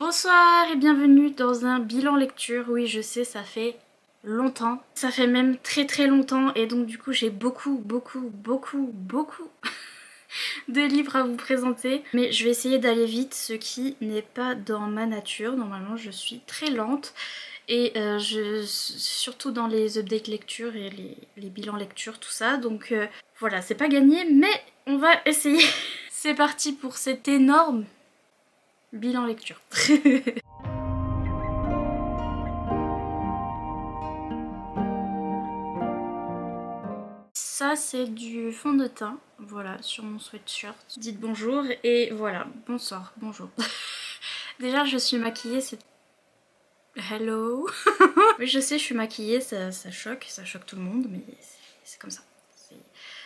Bonsoir et bienvenue dans un bilan lecture. Oui, je sais, ça fait longtemps. Ça fait même très longtemps et donc du coup j'ai beaucoup de livres à vous présenter. Mais je vais essayer d'aller vite, ce qui n'est pas dans ma nature. Normalement je suis très lente et surtout dans les updates lecture et les bilans lecture, tout ça. Donc voilà, c'est pas gagné mais on va essayer. C'est parti pour cet énorme bilan lecture. Ça c'est du fond de teint, voilà, sur mon sweatshirt. Dites bonjour et voilà, bonsoir, bonjour. Déjà je suis maquillée, c'est... Hello. Oui je sais, je suis maquillée, ça choque tout le monde, mais c'est comme ça.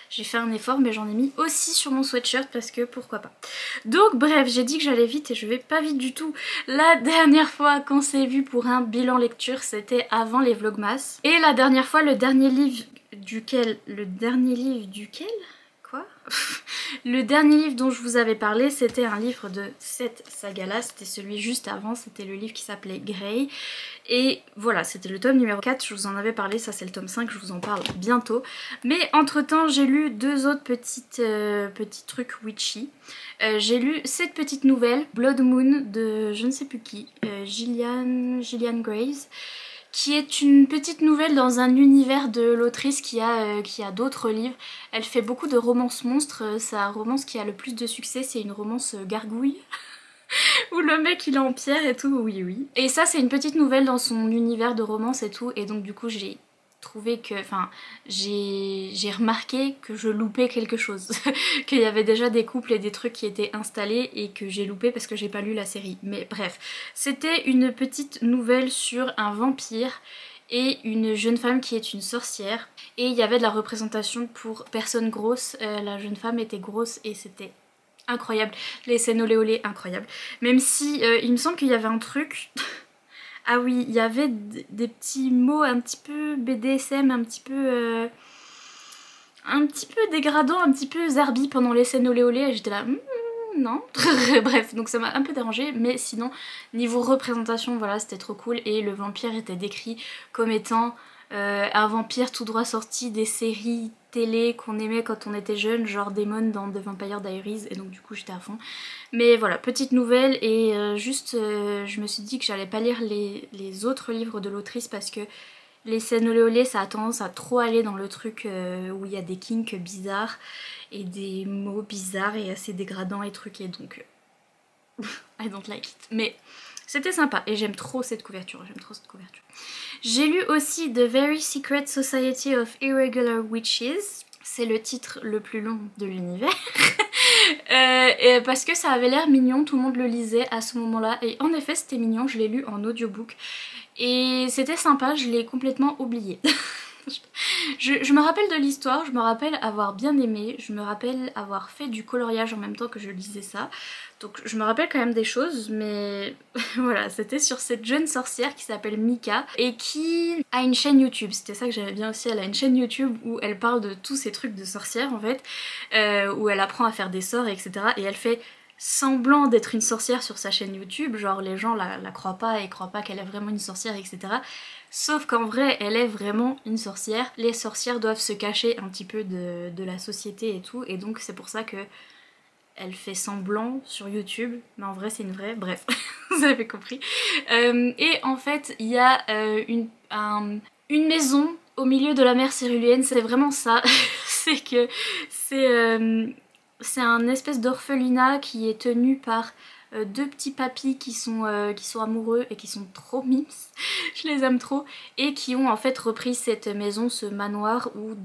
J'ai fait un effort mais j'en ai mis aussi sur mon sweatshirt parce que pourquoi pas. Donc bref, j'ai dit que j'allais vite et je vais pas vite du tout. La dernière fois qu'on s'est vu pour un bilan lecture, c'était avant les vlogmas. Et la dernière fois, le dernier livre duquel... Quoi? Le dernier livre dont je vous avais parlé, c'était un livre de cette saga-là, c'était celui juste avant, c'était le livre qui s'appelait Grey. Et voilà, c'était le tome numéro 4, je vous en avais parlé, ça c'est le tome 5, je vous en parle bientôt. Mais entre temps, j'ai lu deux autres petits trucs witchy. J'ai lu cette petite nouvelle, Blood Moon, de je ne sais plus qui, Gillian Grace, qui est une petite nouvelle dans un univers de l'autrice qui a d'autres livres. Elle fait beaucoup de romances monstres, sa romance qui a le plus de succès c'est une romance gargouille. Où le mec il est en pierre et tout, oui. Et ça c'est une petite nouvelle dans son univers de romance et tout, et donc du coup j'ai trouvé que, enfin, j'ai remarqué que je loupais quelque chose. Qu'il y avait déjà des couples et des trucs qui étaient installés et que j'ai loupé parce que j'ai pas lu la série. Mais bref, c'était une petite nouvelle sur un vampire et une jeune femme qui est une sorcière. Et il y avait de la représentation pour personnes grosses, la jeune femme était grosse et c'était incroyable, les scènes olé olé, incroyable. Même si il me semble qu'il y avait un truc... Ah oui, il y avait des petits mots un petit peu BDSM, un petit peu dégradant, un petit peu zarbi pendant les scènes olé olé et j'étais là... non. Bref, donc ça m'a un peu dérangée, mais sinon, niveau représentation, voilà, c'était trop cool. Et le vampire était décrit comme étant un vampire tout droit sorti des séries télé qu'on aimait quand on était jeune, genre Demon dans The Vampire Diaries, et donc du coup j'étais à fond. Mais voilà, petite nouvelle, et je me suis dit que j'allais pas lire les autres livres de l'autrice parce que les scènes olé olé ça a tendance à trop aller dans le truc où il y a des kinks bizarres et des mots bizarres et assez dégradants et truqués, donc I don't like it. Mais c'était sympa et j'aime trop cette couverture, J'ai lu aussi The Very Secret Society of Irregular Witches. C'est le titre le plus long de l'univers. Parce que ça avait l'air mignon, tout le monde le lisait à ce moment-là. Et en effet c'était mignon, je l'ai lu en audiobook. Et c'était sympa, je l'ai complètement oublié. Je me rappelle de l'histoire, je me rappelle avoir bien aimé, je me rappelle avoir fait du coloriage en même temps que je lisais ça. Donc je me rappelle quand même des choses, mais voilà, c'était sur cette jeune sorcière qui s'appelle Mika et qui a une chaîne YouTube. C'était ça que j'aimais bien aussi, elle a une chaîne YouTube où elle parle de tous ces trucs de sorcière en fait, où elle apprend à faire des sorts, etc. Et elle fait semblant d'être une sorcière sur sa chaîne YouTube, genre les gens la croient pas et croient pas qu'elle est vraiment une sorcière, etc. Sauf qu'en vrai, elle est vraiment une sorcière. Les sorcières doivent se cacher un petit peu de la société et tout, et donc c'est pour ça que elle fait semblant sur YouTube, mais en vrai c'est une vraie, bref, vous avez compris. Et en fait, il y a une maison au milieu de la mer céruléenne, c'est vraiment ça. C'est que c'est un espèce d'orphelinat qui est tenu par deux petits papis qui sont amoureux et qui sont trop mimes, je les aime trop, et qui ont en fait repris cette maison, ce manoir où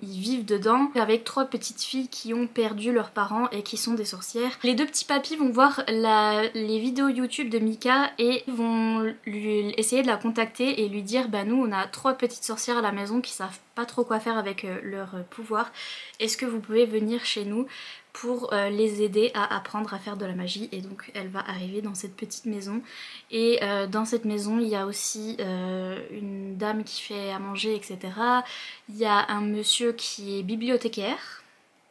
ils vivent dedans, avec trois petites filles qui ont perdu leurs parents et qui sont des sorcières. Les deux petits papis vont voir les vidéos YouTube de Mika et vont essayer de la contacter et lui dire bah nous on a trois petites sorcières à la maison qui savent pas trop quoi faire avec leur pouvoir, est-ce que vous pouvez venir chez nous pour les aider à apprendre à faire de la magie. Et donc elle va arriver dans cette petite maison et dans cette maison il y a aussi une dame qui fait à manger, etc. Il y a un monsieur qui est bibliothécaire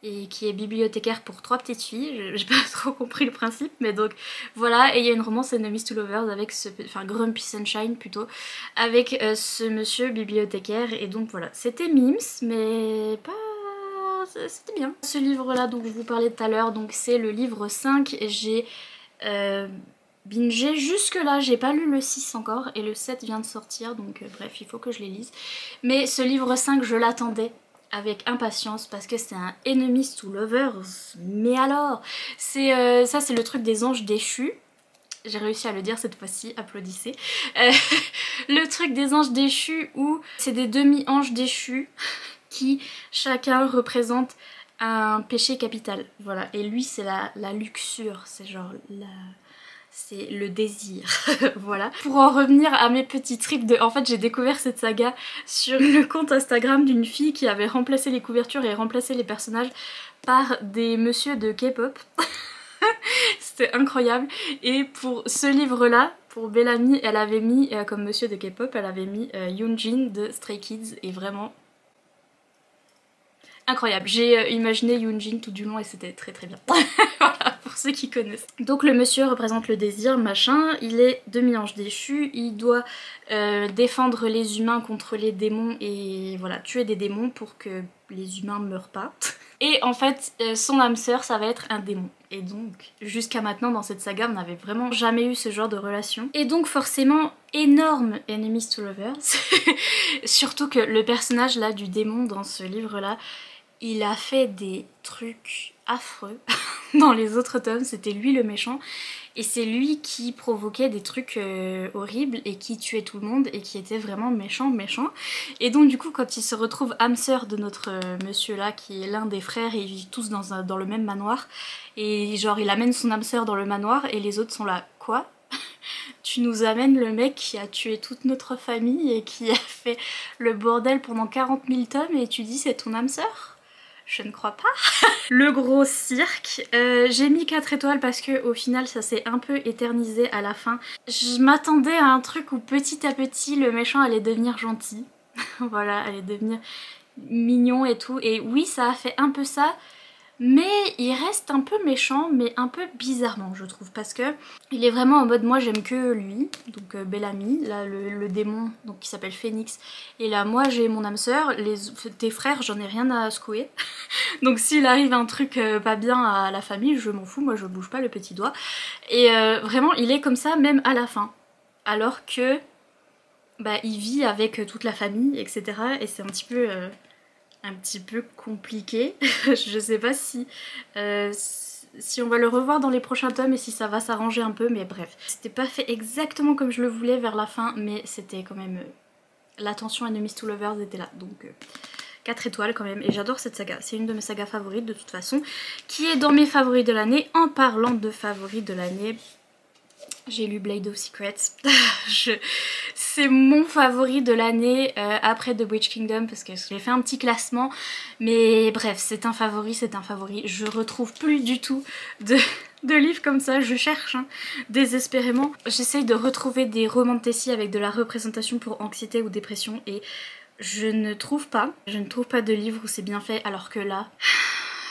et qui est bibliothécaire pour 3 petites filles. J'ai pas trop compris le principe, mais donc voilà. Et il y a une romance Enemies to Lovers avec Grumpy Sunshine plutôt, avec ce monsieur bibliothécaire. Et donc voilà, c'était Mims, mais pas... c'était bien. Ce livre-là dont je vous parlais tout à l'heure, donc c'est le livre 5. J'ai bingé jusque là, j'ai pas lu le 6 encore et le 7 vient de sortir, donc bref, il faut que je les lise. Mais ce livre 5, je l'attendais avec impatience parce que c'est un Enemies to Lovers, mais alors c'est ça, c'est le truc des anges déchus. J'ai réussi à le dire cette fois-ci, applaudissez. Le truc des anges déchus où c'est des demi-anges déchus qui chacun représente un péché capital. Voilà, et lui c'est la luxure, c'est genre c'est le désir. Voilà. Pour en revenir à mes petits trips de... En fait, j'ai découvert cette saga sur le compte Instagram d'une fille qui avait remplacé les couvertures et remplacé les personnages par des messieurs de K-pop. C'était incroyable. Et pour ce livre-là, pour Bellamy, elle avait mis, comme monsieur de K-pop, elle avait mis Yoonjin de Stray Kids. Et vraiment... incroyable. J'ai imaginé Yoonjin tout du long et c'était très très bien. Voilà, pour ceux qui connaissent. Donc le monsieur représente le désir, machin, il est demi-ange déchu, il doit défendre les humains contre les démons et voilà, tuer des démons pour que les humains meurent pas. Et en fait, son âme sœur, ça va être un démon. Et donc, jusqu'à maintenant dans cette saga, on n'avait vraiment jamais eu ce genre de relation. Et donc forcément, énorme Enemies to Lovers. Surtout que le personnage là du démon dans ce livre-là, il a fait des trucs affreux dans les autres tomes, c'était lui le méchant et c'est lui qui provoquait des trucs horribles et qui tuait tout le monde et qui était vraiment méchant. Et donc du coup quand il se retrouve âme sœur de notre monsieur là qui est l'un des frères et ils vivent tous dans le même manoir et genre il amène son âme sœur dans le manoir et les autres sont là, quoi ? Tu nous amènes le mec qui a tué toute notre famille et qui a fait le bordel pendant 40 000 tomes et tu dis c'est ton âme sœur ? Je ne crois pas. Le gros cirque. J'ai mis 4 étoiles parce que au final ça s'est un peu éternisé à la fin. Je m'attendais à un truc où petit à petit le méchant allait devenir gentil. Voilà, allait devenir mignon et tout. Et oui, ça a fait un peu ça. Mais il reste un peu méchant, mais un peu bizarrement je trouve, parce que il est vraiment en mode moi j'aime que lui, donc Bellamy, là le démon donc qui s'appelle Phoenix, et là moi j'ai mon âme sœur, tes frères j'en ai rien à secouer, donc s'il arrive un truc pas bien à la famille je m'en fous, moi je bouge pas le petit doigt, et vraiment il est comme ça même à la fin, alors que bah il vit avec toute la famille etc, et c'est un petit peu compliqué. Je sais pas si on va le revoir dans les prochains tomes et si ça va s'arranger un peu, mais bref. C'était pas fait exactement comme je le voulais vers la fin, mais c'était quand même... l'attention Enemies to Lovers était là, donc 4 étoiles quand même. Et j'adore cette saga, c'est une de mes sagas favorites de toute façon, qui est dans mes favoris de l'année. En parlant de favoris de l'année... j'ai lu Blade of Secrets, c'est mon favori de l'année après The Witch Kingdom parce que j'ai fait un petit classement, mais bref c'est un favori, je retrouve plus du tout de livres comme ça, je cherche désespérément, j'essaye de retrouver des romantécies avec de la représentation pour anxiété ou dépression et je ne trouve pas de livre où c'est bien fait, alors que là...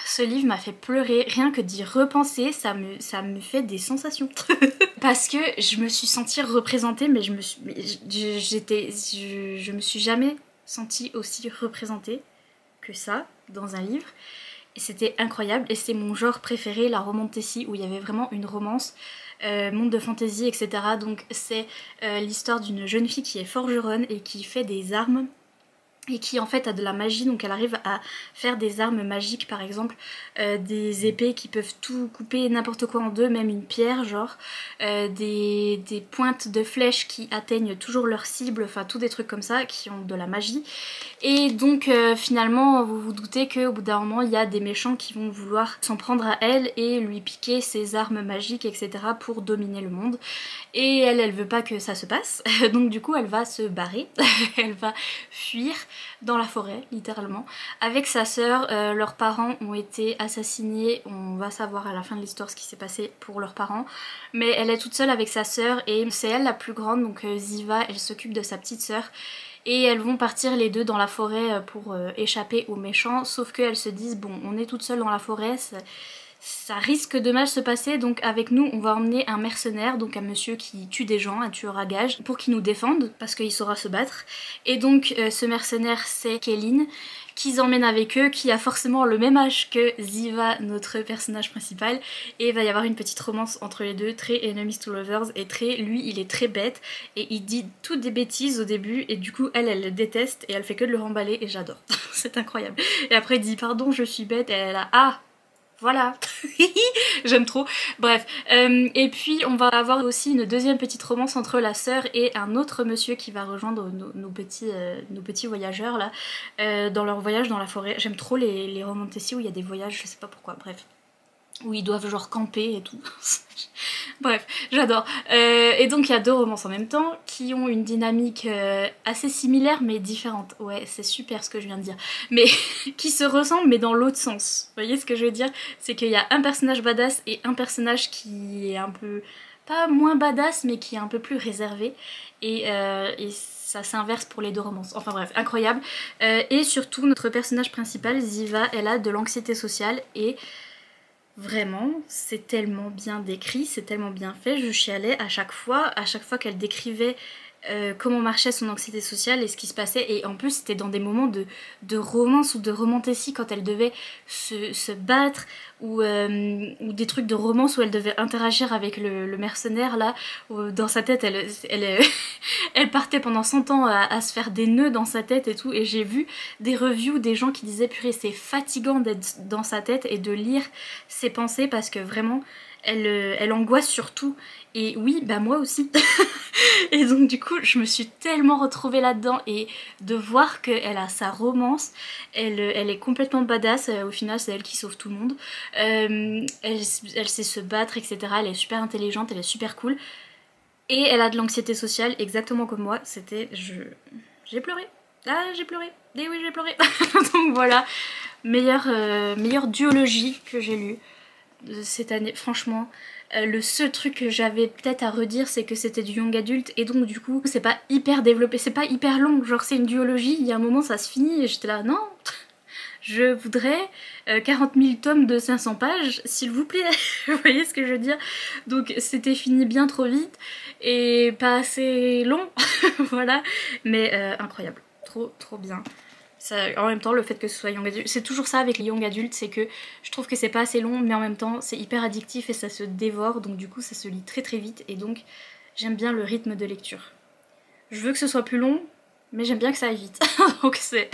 ce livre m'a fait pleurer, rien que d'y repenser, ça me fait des sensations. Parce que je me suis sentie représentée, mais je me suis jamais sentie aussi représentée que ça dans un livre. Et c'était incroyable, et c'est mon genre préféré, la romantasy, où il y avait vraiment une romance, monde de fantasy, etc. Donc c'est l'histoire d'une jeune fille qui est forgeronne et qui fait des armes, et qui en fait a de la magie, donc elle arrive à faire des armes magiques, par exemple des épées qui peuvent tout couper, n'importe quoi en deux, même une pierre genre, des pointes de flèches qui atteignent toujours leur cible, enfin tous des trucs comme ça qui ont de la magie. Et donc finalement vous vous doutez qu'au bout d'un moment il y a des méchants qui vont vouloir s'en prendre à elle et lui piquer ses armes magiques, etc. pour dominer le monde. Et elle veut pas que ça se passe, donc du coup elle va se barrer, elle va fuir dans la forêt littéralement avec sa sœur. Leurs parents ont été assassinés, on va savoir à la fin de l'histoire ce qui s'est passé pour leurs parents, mais elle est toute seule avec sa sœur et c'est elle la plus grande, donc Ziva elle s'occupe de sa petite sœur. et elles vont partir les deux dans la forêt pour échapper aux méchants, sauf qu'elles se disent bon on est toutes seules dans la forêt, ça risque de mal se passer, donc avec nous on va emmener un mercenaire, donc un monsieur qui tue des gens, un tueur à gages, pour qu'il nous défende, parce qu'il saura se battre. Et donc ce mercenaire c'est Kéline, qu'ils emmènent avec eux, qui a forcément le même âge que Ziva, notre personnage principal, et il va y avoir une petite romance entre les deux, très enemies to lovers, et très, lui il est très bête, et il dit toutes des bêtises au début, et du coup elle le déteste, et elle fait que de le remballer, et j'adore, c'est incroyable. Et après il dit pardon je suis bête, et elle a ah voilà, j'aime trop. Bref, et puis on va avoir aussi une deuxième petite romance entre la sœur et un autre monsieur qui va rejoindre nos petits voyageurs là, dans leur voyage dans la forêt. J'aime trop les romances où il y a des voyages, je sais pas pourquoi, bref. Où ils doivent genre camper et tout. Bref, j'adore. Et donc il y a deux romances en même temps qui ont une dynamique assez similaire mais différente. Ouais, c'est super ce que je viens de dire. Mais qui se ressemblent mais dans l'autre sens. Vous voyez ce que je veux dire? C'est qu'il y a un personnage badass et un personnage qui est un peu... pas moins badass mais qui est un peu plus réservé. Et ça s'inverse pour les deux romances. Enfin bref, incroyable. Et surtout notre personnage principal, Ziva, elle a de l'anxiété sociale et... vraiment, c'est tellement bien décrit, c'est tellement bien fait, je chialais à chaque fois qu'elle décrivait comment marchait son anxiété sociale et ce qui se passait, et en plus c'était dans des moments de romance ou de romantésie quand elle devait se battre ou des trucs de romance où elle devait interagir avec le mercenaire là, où dans sa tête elle partait pendant 100 ans à se faire des nœuds dans sa tête et tout, et j'ai vu des reviews des gens qui disaient purée c'est fatigant d'être dans sa tête et de lire ses pensées parce que vraiment elle angoisse surtout, et oui bah moi aussi et donc du coup je me suis tellement retrouvée là-dedans, et de voir qu'elle a sa romance, elle est complètement badass, au final c'est elle qui sauve tout le monde, elle sait se battre etc, elle est super intelligente, elle est super cool, et elle a de l'anxiété sociale exactement comme moi, c'était... j'ai pleuré, ah j'ai pleuré, et oui j'ai pleuré donc voilà, meilleure duologie que j'ai lue cette année, franchement. Le seul truc que j'avais peut-être à redire c'est que c'était du young adulte et donc du coup c'est pas hyper développé, c'est pas hyper long, genre c'est une duologie, il y a un moment ça se finit et j'étais là non, je voudrais 40 000 tomes de 500 pages s'il vous plaît, vous voyez ce que je veux dire, donc c'était fini bien trop vite et pas assez long voilà, mais incroyable, trop bien. Ça, en même temps le fait que ce soit young adulte, c'est toujours ça avec les young adultes, c'est que je trouve que c'est pas assez long mais en même temps c'est hyper addictif et ça se dévore, donc du coup ça se lit très très vite et donc j'aime bien le rythme de lecture. Je veux que ce soit plus long mais j'aime bien que ça aille vite donc c'est...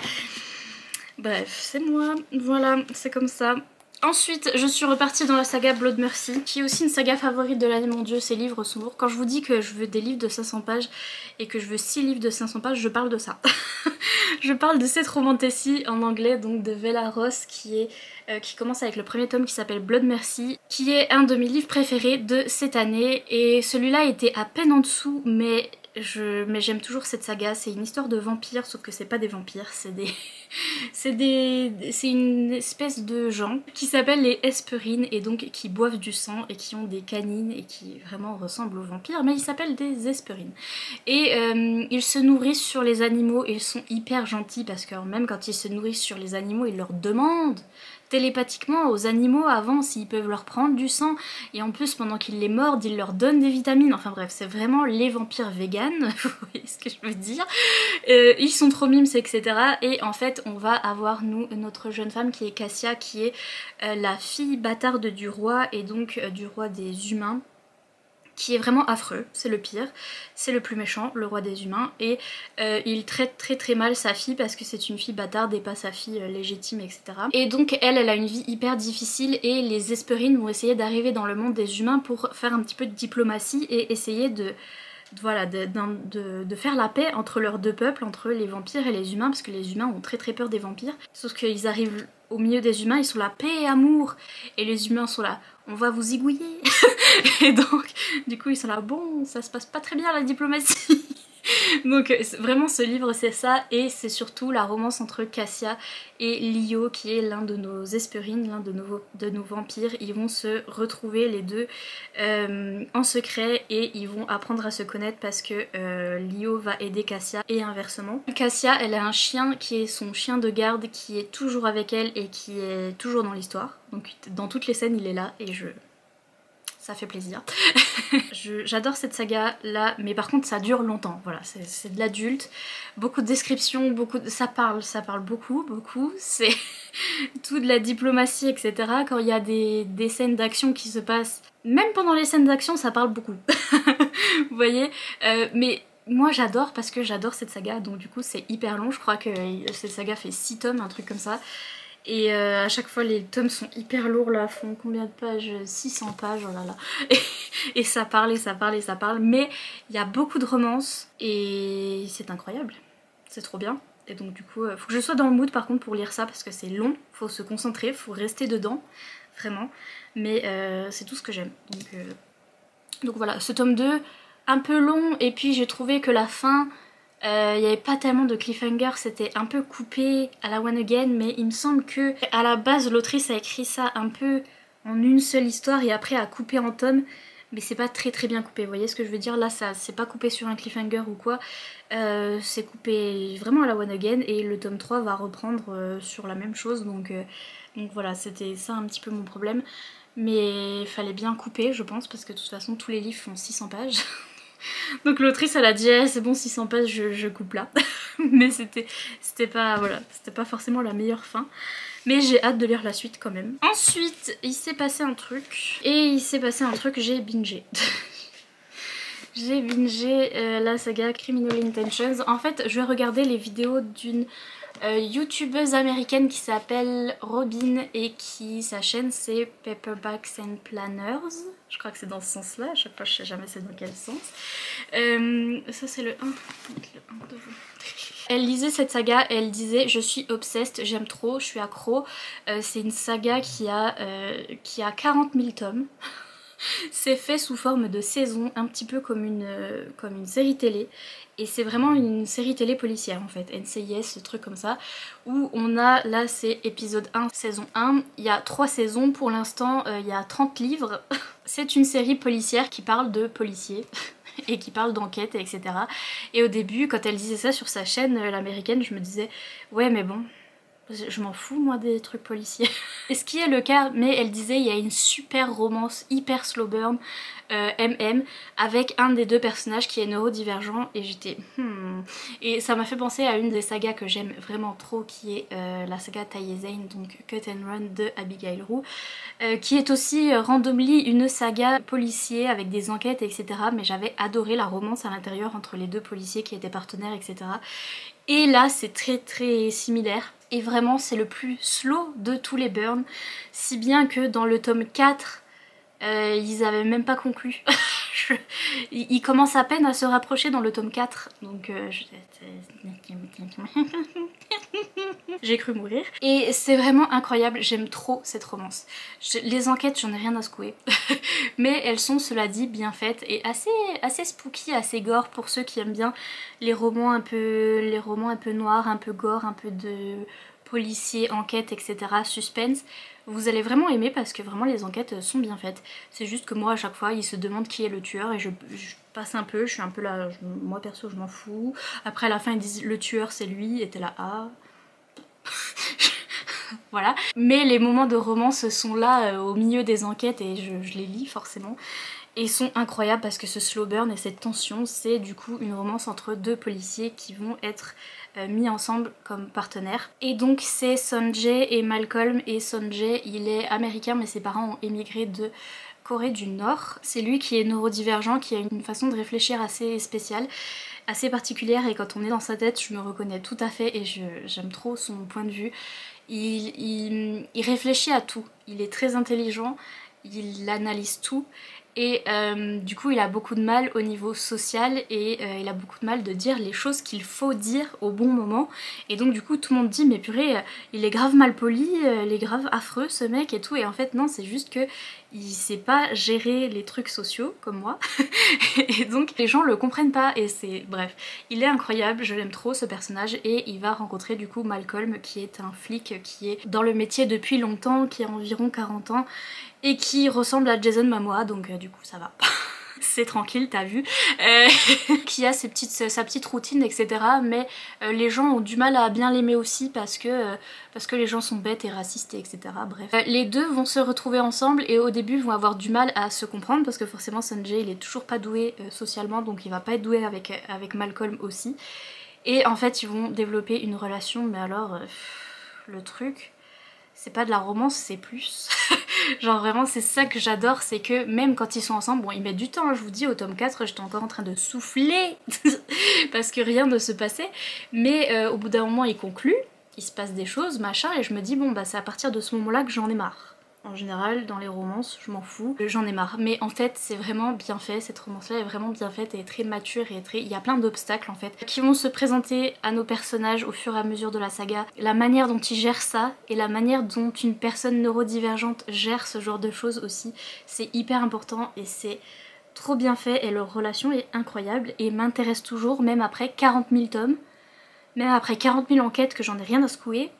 bref, c'est moi, voilà, c'est comme ça. Ensuite, je suis repartie dans la saga Blood Mercy, qui est aussi une saga favorite de l'année, mon dieu, ces livres sont lourds. Quand je vous dis que je veux des livres de 500 pages et que je veux 6 livres de 500 pages, je parle de ça. Je parle de cette romantécie en anglais, donc de Vela Ross, qui commence avec le premier tome qui s'appelle Blood Mercy, qui est un de mes livres préférés de cette année, et celui-là était à peine en dessous, mais j'aime toujours cette saga. C'est une histoire de vampires, sauf que c'est pas des vampires, c'est une espèce de gens qui s'appellent les Hesperines et donc qui boivent du sang et qui ont des canines et qui vraiment ressemblent aux vampires, mais ils s'appellent des Hesperines. Et ils se nourrissent sur les animaux et ils sont hyper gentils parce que même quand ils se nourrissent sur les animaux, ils leur demandent télépathiquement aux animaux avant s'ils peuvent leur prendre du sang, et en plus pendant qu'ils les mordent ils leur donnent des vitamines, enfin bref c'est vraiment les vampires véganes, vous voyez ce que je veux dire, ils sont trop mimes etc, et en fait on va avoir notre jeune femme qui est Cassia, qui est la fille bâtarde du roi et donc du roi des humains, qui est vraiment affreux, c'est le pire, c'est le plus méchant, le roi des humains, et il traite très mal sa fille parce que c'est une fille bâtarde et pas sa fille légitime, etc. Et donc elle a une vie hyper difficile et les Hesperines vont essayer d'arriver dans le monde des humains pour faire un petit peu de diplomatie et essayer de faire la paix entre leurs deux peuples, entre les vampires et les humains, parce que les humains ont très peur des vampires, sauf qu'ils arrivent au milieu des humains, ils sont là paix et amour, et les humains sont là on va vous zigouiller et donc du coup ils sont là bon ça se passe pas très bien la diplomatie Donc vraiment ce livre c'est ça, et c'est surtout la romance entre Cassia et Leo qui est l'un de nos Hesperines, l'un de nos vampires. Ils vont se retrouver les deux en secret et ils vont apprendre à se connaître parce que Leo va aider Cassia et inversement. Cassia elle a un chien qui est son chien de garde qui est toujours avec elle et qui est toujours dans l'histoire. Donc dans toutes les scènes il est là et ça fait plaisir. J'adore cette saga là, mais par contre ça dure longtemps, voilà, c'est de l'adulte, beaucoup de descriptions, ça parle beaucoup, c'est tout de la diplomatie etc. Quand il y a des scènes d'action qui se passent, même pendant les scènes d'action ça parle beaucoup, vous voyez, mais moi j'adore parce que j'adore cette saga, donc du coup c'est hyper long, je crois que cette saga fait 6 tomes, un truc comme ça. Et à chaque fois les tomes sont hyper lourds là, font combien de pages? 600 pages, oh là là. Et ça parle, mais il y a beaucoup de romance et c'est incroyable, c'est trop bien. Et donc du coup, faut que je sois dans le mood par contre pour lire ça parce que c'est long, faut se concentrer, faut rester dedans, vraiment. Mais c'est tout ce que j'aime. Donc voilà, ce tome 2, un peu long, et puis j'ai trouvé que la fin... il n'y avait pas tellement de cliffhanger, c'était un peu coupé à la One Again, mais il me semble que à la base l'autrice a écrit ça un peu en une seule histoire et après a coupé en tomes, mais c'est pas très bien coupé, vous voyez ce que je veux dire, là ça c'est pas coupé sur un cliffhanger ou quoi, c'est coupé vraiment à la One Again et le tome 3 va reprendre sur la même chose, donc voilà, c'était ça un petit peu mon problème, mais il fallait bien couper je pense parce que de toute façon tous les livres font 600 pages. Donc l'autrice elle a dit eh, c'est bon 600 pages je coupe là. Mais c'était pas, voilà, c'était pas forcément la meilleure fin. Mais j'ai hâte de lire la suite quand même. Ensuite il s'est passé un truc. J'ai bingé. J'ai bingé la saga Criminal Intentions. En fait je vais regarder les vidéos d'une youtubeuse américaine qui s'appelle Robin et qui sa chaîne c'est Paperbacks and Planners, je crois que c'est dans ce sens là, à chaque fois je sais jamais c'est dans quel sens. Ça c'est le 1, de vous. Elle lisait cette saga et elle disait je suis obsessed, j'aime trop, je suis accro. C'est une saga qui a 40 000 tomes. C'est fait sous forme de saison, un petit peu comme une série télé. Et c'est vraiment une série télé policière en fait, NCIS, ce truc comme ça. Où on a, là c'est épisode 1, saison 1. Il y a 3 saisons, pour l'instant il y a 30 livres. C'est une série policière qui parle de policiers. Et qui parle d'enquête, etc. Et au début, quand elle disait ça sur sa chaîne, l'américaine, je me disais ouais mais bon... Je m'en fous moi des trucs policiers. Et ce qui est le cas, mais elle disait il y a une super romance hyper slow burn MM avec un des deux personnages qui est neurodivergent et j'étais Et ça m'a fait penser à une des sagas que j'aime vraiment trop qui est la saga Taïe Zane, donc Cut and Run de Abigail Roux, qui est aussi randomly une saga policier avec des enquêtes etc. Mais j'avais adoré la romance à l'intérieur entre les deux policiers qui étaient partenaires etc. Et là c'est très similaire. Et vraiment c'est le plus slow de tous les burns, si bien que dans le tome 4 ils avaient même pas conclu. Ils commencent à peine à se rapprocher dans le tome 4, donc j'ai cru mourir. Et c'est vraiment incroyable, j'aime trop cette romance. Les enquêtes j'en ai rien à secouer, mais elles sont cela dit bien faites et assez spooky, assez gore pour ceux qui aiment bien les romans un peu noirs, un peu gore, un peu de policiers, enquête, etc. suspense. Vous allez vraiment aimer parce que vraiment les enquêtes sont bien faites. C'est juste que moi à chaque fois ils se demandent qui est le tueur et je passe un peu, je suis un peu là, moi perso je m'en fous. Après à la fin ils disent le tueur c'est lui et t'es là ah... Voilà. Mais les moments de romance sont là au milieu des enquêtes et je les lis forcément. Et sont incroyables parce que ce slow burn et cette tension c'est du coup une romance entre deux policiers qui vont être mis ensemble comme partenaires. Et donc c'est Sonjay et Malcolm, et Sonjay il est américain mais ses parents ont émigré de Corée du Nord. C'est lui qui est neurodivergent, qui a une façon de réfléchir assez spéciale, assez particulière et quand on est dans sa tête je me reconnais tout à fait et j'aime trop son point de vue. Il réfléchit à tout, il est très intelligent, il analyse tout et du coup il a beaucoup de mal au niveau social et il a beaucoup de mal de dire les choses qu'il faut dire au bon moment, et donc du coup tout le monde dit mais purée il est grave mal poli, il est grave affreux ce mec et tout, et en fait non, c'est juste que il sait pas gérer les trucs sociaux comme moi et donc les gens le comprennent pas, et c'est bref, il est incroyable, je l'aime trop ce personnage, et il va rencontrer du coup Malcolm qui est un flic qui est dans le métier depuis longtemps, qui a environ 40 ans et qui ressemble à Jason Momoa, donc du coup ça va. C'est tranquille, t'as vu, qui a sa petite routine, etc. Mais les gens ont du mal à bien l'aimer aussi parce que les gens sont bêtes et racistes, etc. Bref. Les deux vont se retrouver ensemble et au début vont avoir du mal à se comprendre parce que forcément Sanjay il est toujours pas doué socialement, donc il va pas être doué avec Malcolm aussi. Et en fait ils vont développer une relation, mais alors le truc... c'est pas de la romance, c'est plus. Genre vraiment c'est ça que j'adore, c'est que même quand ils sont ensemble, bon ils mettent du temps, hein, je vous dis au tome 4 j'étais encore en train de souffler parce que rien ne se passait, mais au bout d'un moment ils concluent, il se passe des choses, machin, et je me dis bon bah c'est à partir de ce moment là que j'en ai marre. En général, dans les romances, je m'en fous, j'en ai marre. Mais en fait, c'est vraiment bien fait, cette romance-là est vraiment bien faite et très mature et très... il y a plein d'obstacles en fait qui vont se présenter à nos personnages au fur et à mesure de la saga. La manière dont ils gèrent ça et la manière dont une personne neurodivergente gère ce genre de choses aussi, c'est hyper important et c'est trop bien fait et leur relation est incroyable et m'intéresse toujours, même après 40 000 tomes. Même après 40 000 enquêtes que j'en ai rien à secouer.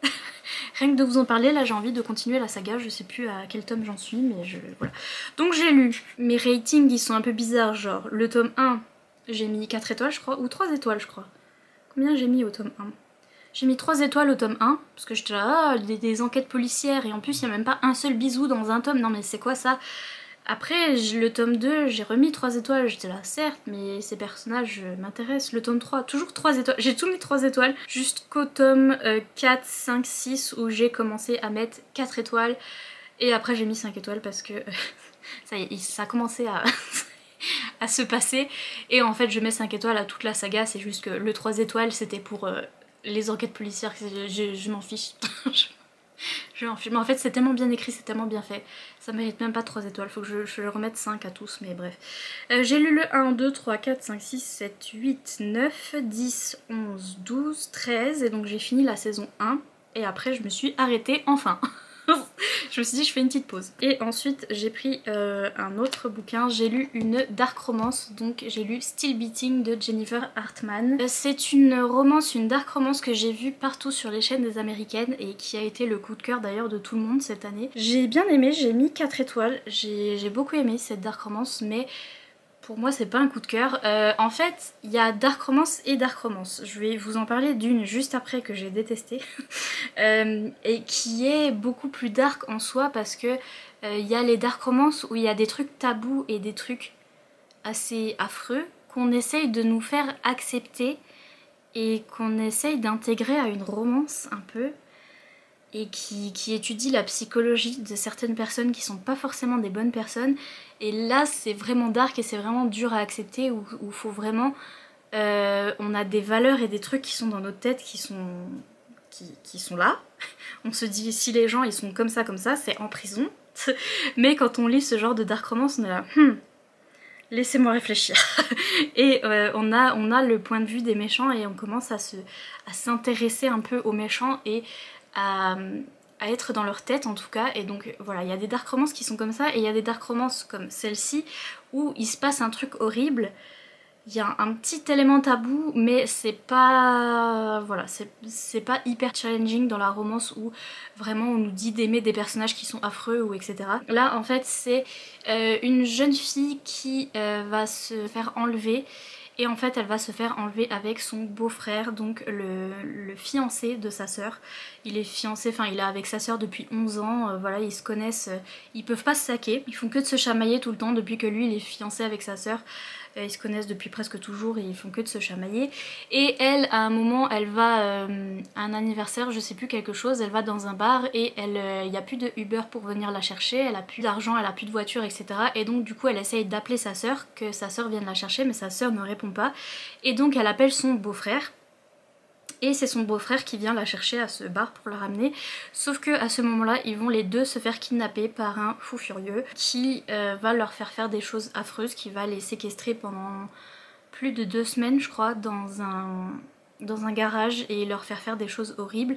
Rien que de vous en parler, là j'ai envie de continuer la saga, je sais plus à quel tome j'en suis, mais voilà. Donc j'ai lu, mes ratings ils sont un peu bizarres, genre le tome 1, j'ai mis 4 étoiles je crois, ou 3 étoiles je crois. Combien j'ai mis au tome 1? J'ai mis 3 étoiles au tome 1, parce que j'étais là, ah, des enquêtes policières, et en plus il n'y a même pas un seul bisou dans un tome, non mais c'est quoi ça? Après, le tome 2, j'ai remis 3 étoiles, j'étais là, certes, mais ces personnages m'intéressent. Le tome 3, toujours 3 étoiles, j'ai tout mis 3 étoiles, jusqu'au tome 4, 5, 6, où j'ai commencé à mettre 4 étoiles, et après j'ai mis 5 étoiles parce que ça y est, ça a commencé à, à se passer, et en fait je mets 5 étoiles à toute la saga, c'est juste que le 3 étoiles c'était pour les enquêtes policières, je m'en fiche. Mais en fait c'est tellement bien écrit, c'est tellement bien fait, ça mérite même pas 3 étoiles, faut que je remette 5 à tous, mais bref. J'ai lu le 1, 2, 3, 4, 5, 6, 7, 8, 9, 10, 11, 12, 13, et donc j'ai fini la saison 1, et après je me suis arrêtée enfin. Je me suis dit je fais une petite pause. Et ensuite j'ai pris un autre bouquin, j'ai lu une dark romance, donc j'ai lu Still Beating de Jennifer Hartman. C'est une romance, une dark romance que j'ai vue partout sur les chaînes des américaines et qui a été le coup de cœur d'ailleurs de tout le monde cette année. J'ai bien aimé, j'ai mis 4 étoiles, j'ai beaucoup aimé cette dark romance, mais pour moi c'est pas un coup de cœur. En fait il y a dark romance et dark romance. Je vais vous en parler d'une juste après que j'ai détestée et qui est beaucoup plus dark en soi parce que il y a les dark romance où il y a des trucs tabous et des trucs assez affreux qu'on essaye de nous faire accepter et qu'on essaye d'intégrer à une romance un peu, et qui étudie la psychologie de certaines personnes qui sont pas forcément des bonnes personnes, et là c'est vraiment dark et c'est vraiment dur à accepter, où faut vraiment... on a des valeurs et des trucs qui sont dans notre tête qui sont là. On se dit si les gens ils sont comme ça, c'est en prison. Mais quand on lit ce genre de dark romance on est là, laissez-moi réfléchir. Et on a le point de vue des méchants et on commence à s'intéresser un peu aux méchants et à être dans leur tête en tout cas. Et donc voilà, il y a des dark romances qui sont comme ça et il y a des dark romances comme celle-ci où il se passe un truc horrible. Il y a un petit élément tabou, mais c'est pas... voilà, c'est pas hyper challenging dans la romance où vraiment on nous dit d'aimer des personnages qui sont affreux ou etc. Là en fait c'est une jeune fille qui va se faire enlever, et en fait elle va se faire enlever avec son beau-frère, donc le fiancé de sa sœur. Il est fiancé, enfin il est avec sa sœur depuis 11 ans, voilà, ils se connaissent, ils peuvent pas se saquer, ils font que de se chamailler tout le temps depuis que lui il est fiancé avec sa sœur. Ils se connaissent depuis presque toujours et ils font que de se chamailler. Et elle, à un moment, elle va à un anniversaire, je sais plus quelque chose, elle va dans un bar et il n'y a plus de Uber pour venir la chercher, elle a plus d'argent, elle a plus de voiture, etc. Et donc du coup elle essaye d'appeler sa sœur, que sa sœur vienne la chercher, mais sa sœur ne répond pas. Et donc elle appelle son beau-frère. Et c'est son beau-frère qui vient la chercher à ce bar pour la ramener. Sauf que à ce moment-là, ils vont les deux se faire kidnapper par un fou furieux qui va leur faire des choses affreuses, qui va les séquestrer pendant plus de 2 semaines je crois dans un garage et leur faire des choses horribles.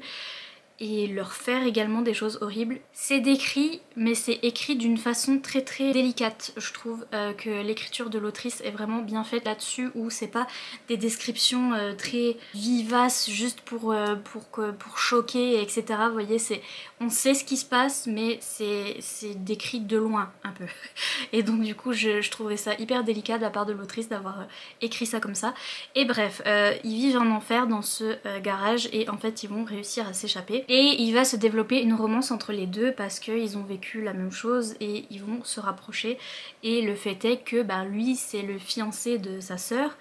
Et leur faire également des choses horribles. C'est décrit, mais c'est écrit d'une façon très délicate. Je trouve que l'écriture de l'autrice est vraiment bien faite là-dessus, où c'est pas des descriptions très vivaces juste pour choquer, etc. Vous voyez, on sait ce qui se passe, mais c'est décrit de loin un peu. Et donc du coup, je trouvais ça hyper délicat de la part de l'autrice d'avoir écrit ça comme ça. Et bref, ils vivent un enfer dans ce garage et en fait ils vont réussir à s'échapper. Et il va se développer une romance entre les deux parce qu'ils ont vécu la même chose et ils vont se rapprocher. Et le fait est que lui c'est le fiancé de sa sœur.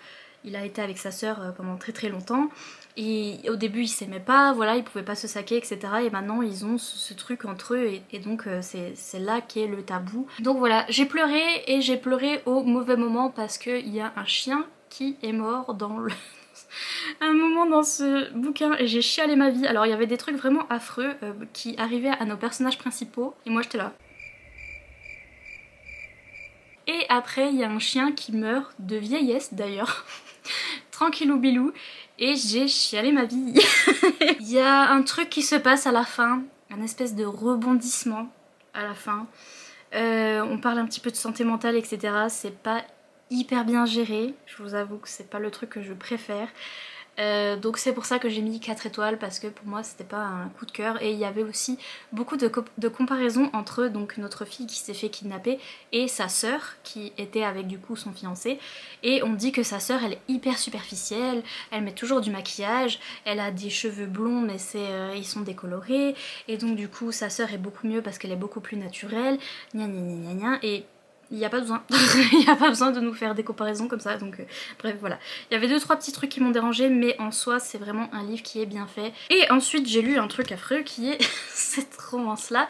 Il a été avec sa sœur pendant très longtemps. Et au début ils s'aimaient pas, voilà, ils pouvaient pas se saquer, etc. Et maintenant ils ont ce truc entre eux et donc c'est là qu'est le tabou. Donc voilà, j'ai pleuré et j'ai pleuré au mauvais moment parce qu'il y a un chien qui est mort dans un moment dans ce bouquin et j'ai chialé ma vie. Alors il y avait des trucs vraiment affreux qui arrivaient à nos personnages principaux et moi j'étais là. Et après il y a un chien qui meurt de vieillesse d'ailleurs, tranquillou bilou, et j'ai chialé ma vie. Il y a un truc qui se passe à la fin, un espèce de rebondissement à la fin. On parle un petit peu de santé mentale, etc. C'est pas hyper bien géré, je vous avoue que c'est pas le truc que je préfère. Donc c'est pour ça que j'ai mis 4 étoiles parce que pour moi c'était pas un coup de cœur. Et il y avait aussi beaucoup de comparaisons entre donc notre fille qui s'est fait kidnapper et sa sœur qui était avec du coup son fiancé. Et on dit que sa sœur elle est hyper superficielle, elle met toujours du maquillage, elle a des cheveux blonds mais ils sont décolorés. Et donc du coup sa sœur est beaucoup mieux parce qu'elle est beaucoup plus naturelle, gna gna gna gna. Et il n'y a pas besoin, il n'y a pas besoin de nous faire des comparaisons comme ça, donc bref voilà. Il y avait 2-3 petits trucs qui m'ont dérangé, mais en soi c'est vraiment un livre qui est bien fait. Et ensuite j'ai lu un truc affreux qui est cette romance là,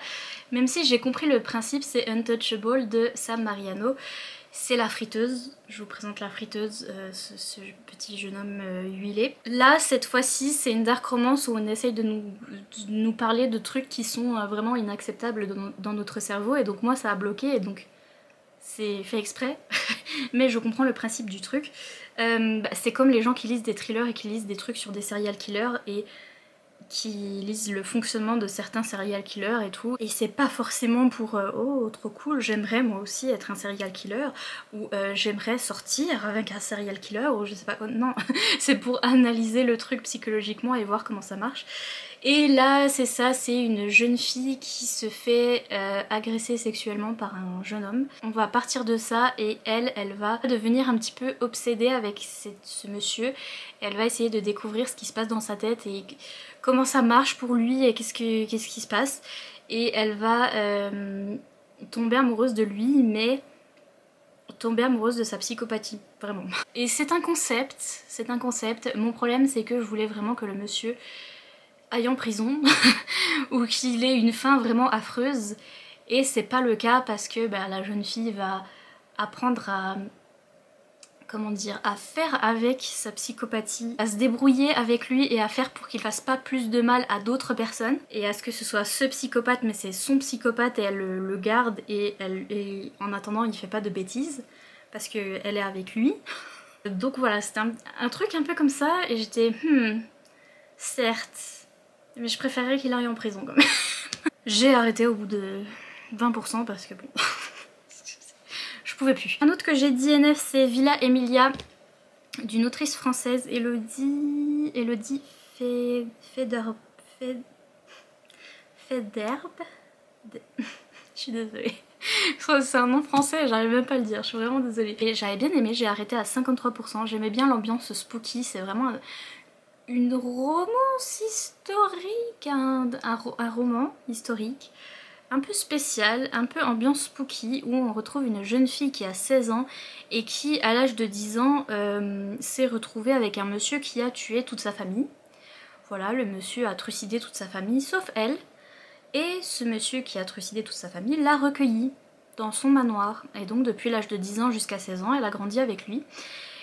même si j'ai compris le principe, c'est Untouchable de Sam Mariano. C'est La Friteuse, je vous présente La Friteuse, ce petit jeune homme huilé. Là cette fois-ci c'est une dark romance où on essaye de nous parler de trucs qui sont vraiment inacceptables dans notre cerveau, et donc moi ça a bloqué et donc c'est fait exprès, mais je comprends le principe du truc. C'est comme les gens qui lisent des thrillers et qui lisent des trucs sur des serial killers et qui lisent le fonctionnement de certains serial killers et tout. Et c'est pas forcément pour oh trop cool, j'aimerais moi aussi être un serial killer, ou j'aimerais sortir avec un serial killer, ou je sais pas quoi. Non, c'est pour analyser le truc psychologiquement et voir comment ça marche. Et là c'est ça, c'est une jeune fille qui se fait agresser sexuellement par un jeune homme. On va partir de ça et elle va devenir un petit peu obsédée avec ce monsieur. Elle va essayer de découvrir ce qui se passe dans sa tête et comment ça marche pour lui et qu'est-ce qui se passe. Et elle va tomber amoureuse de lui, mais tomber amoureuse de sa psychopathie, vraiment. Et c'est un concept. Mon problème c'est que je voulais vraiment que le monsieur aille en prison ou qu'il ait une fin vraiment affreuse, et c'est pas le cas parce que la jeune fille va apprendre à, comment dire, à faire avec sa psychopathie, à se débrouiller avec lui et à faire pour qu'il fasse pas plus de mal à d'autres personnes, et à ce que ce soit ce psychopathe mais c'est son psychopathe et elle le garde et en attendant il fait pas de bêtises parce qu'elle est avec lui. Donc voilà, c'était un truc un peu comme ça et j'étais certes, mais je préférerais qu'il aille en prison quand même. J'ai arrêté au bout de 20% parce que bon, je pouvais plus. Un autre que j'ai DNF c'est Villa Emilia d'une autrice française, Elodie Federbe. Je suis désolée. C'est un nom français, j'arrive même pas à le dire, je suis vraiment désolée. Et j'avais bien aimé, j'ai arrêté à 53%, j'aimais bien l'ambiance spooky, c'est vraiment une romance historique, un roman historique un peu spécial, un peu ambiance spooky, où on retrouve une jeune fille qui a 16 ans et qui à l'âge de 10 ans s'est retrouvée avec un monsieur qui a tué toute sa famille. Voilà, le monsieur a trucidé toute sa famille sauf elle, et ce monsieur qui a trucidé toute sa famille l'a recueillie dans son manoir, et donc depuis l'âge de 10 ans jusqu'à 16 ans elle a grandi avec lui.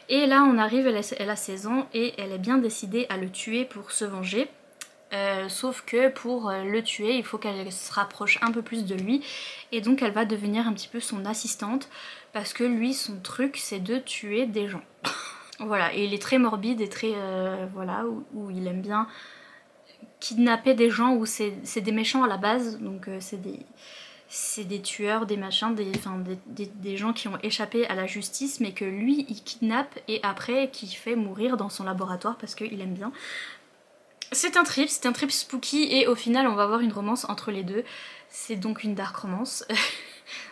Et là on arrive, elle a 16 ans et elle est bien décidée à le tuer pour se venger. Sauf que pour le tuer il faut qu'elle se rapproche un peu plus de lui et donc elle va devenir un petit peu son assistante parce que lui son truc c'est de tuer des gens. Voilà, et il est très morbide et très voilà, où il aime bien kidnapper des gens, où c'est des méchants à la base, donc c'est des tueurs, des machins, des gens qui ont échappé à la justice mais que lui il kidnappe et après qui fait mourir dans son laboratoire parce qu'il aime bien. C'est un trip spooky et au final on va avoir une romance entre les deux. C'est donc une dark romance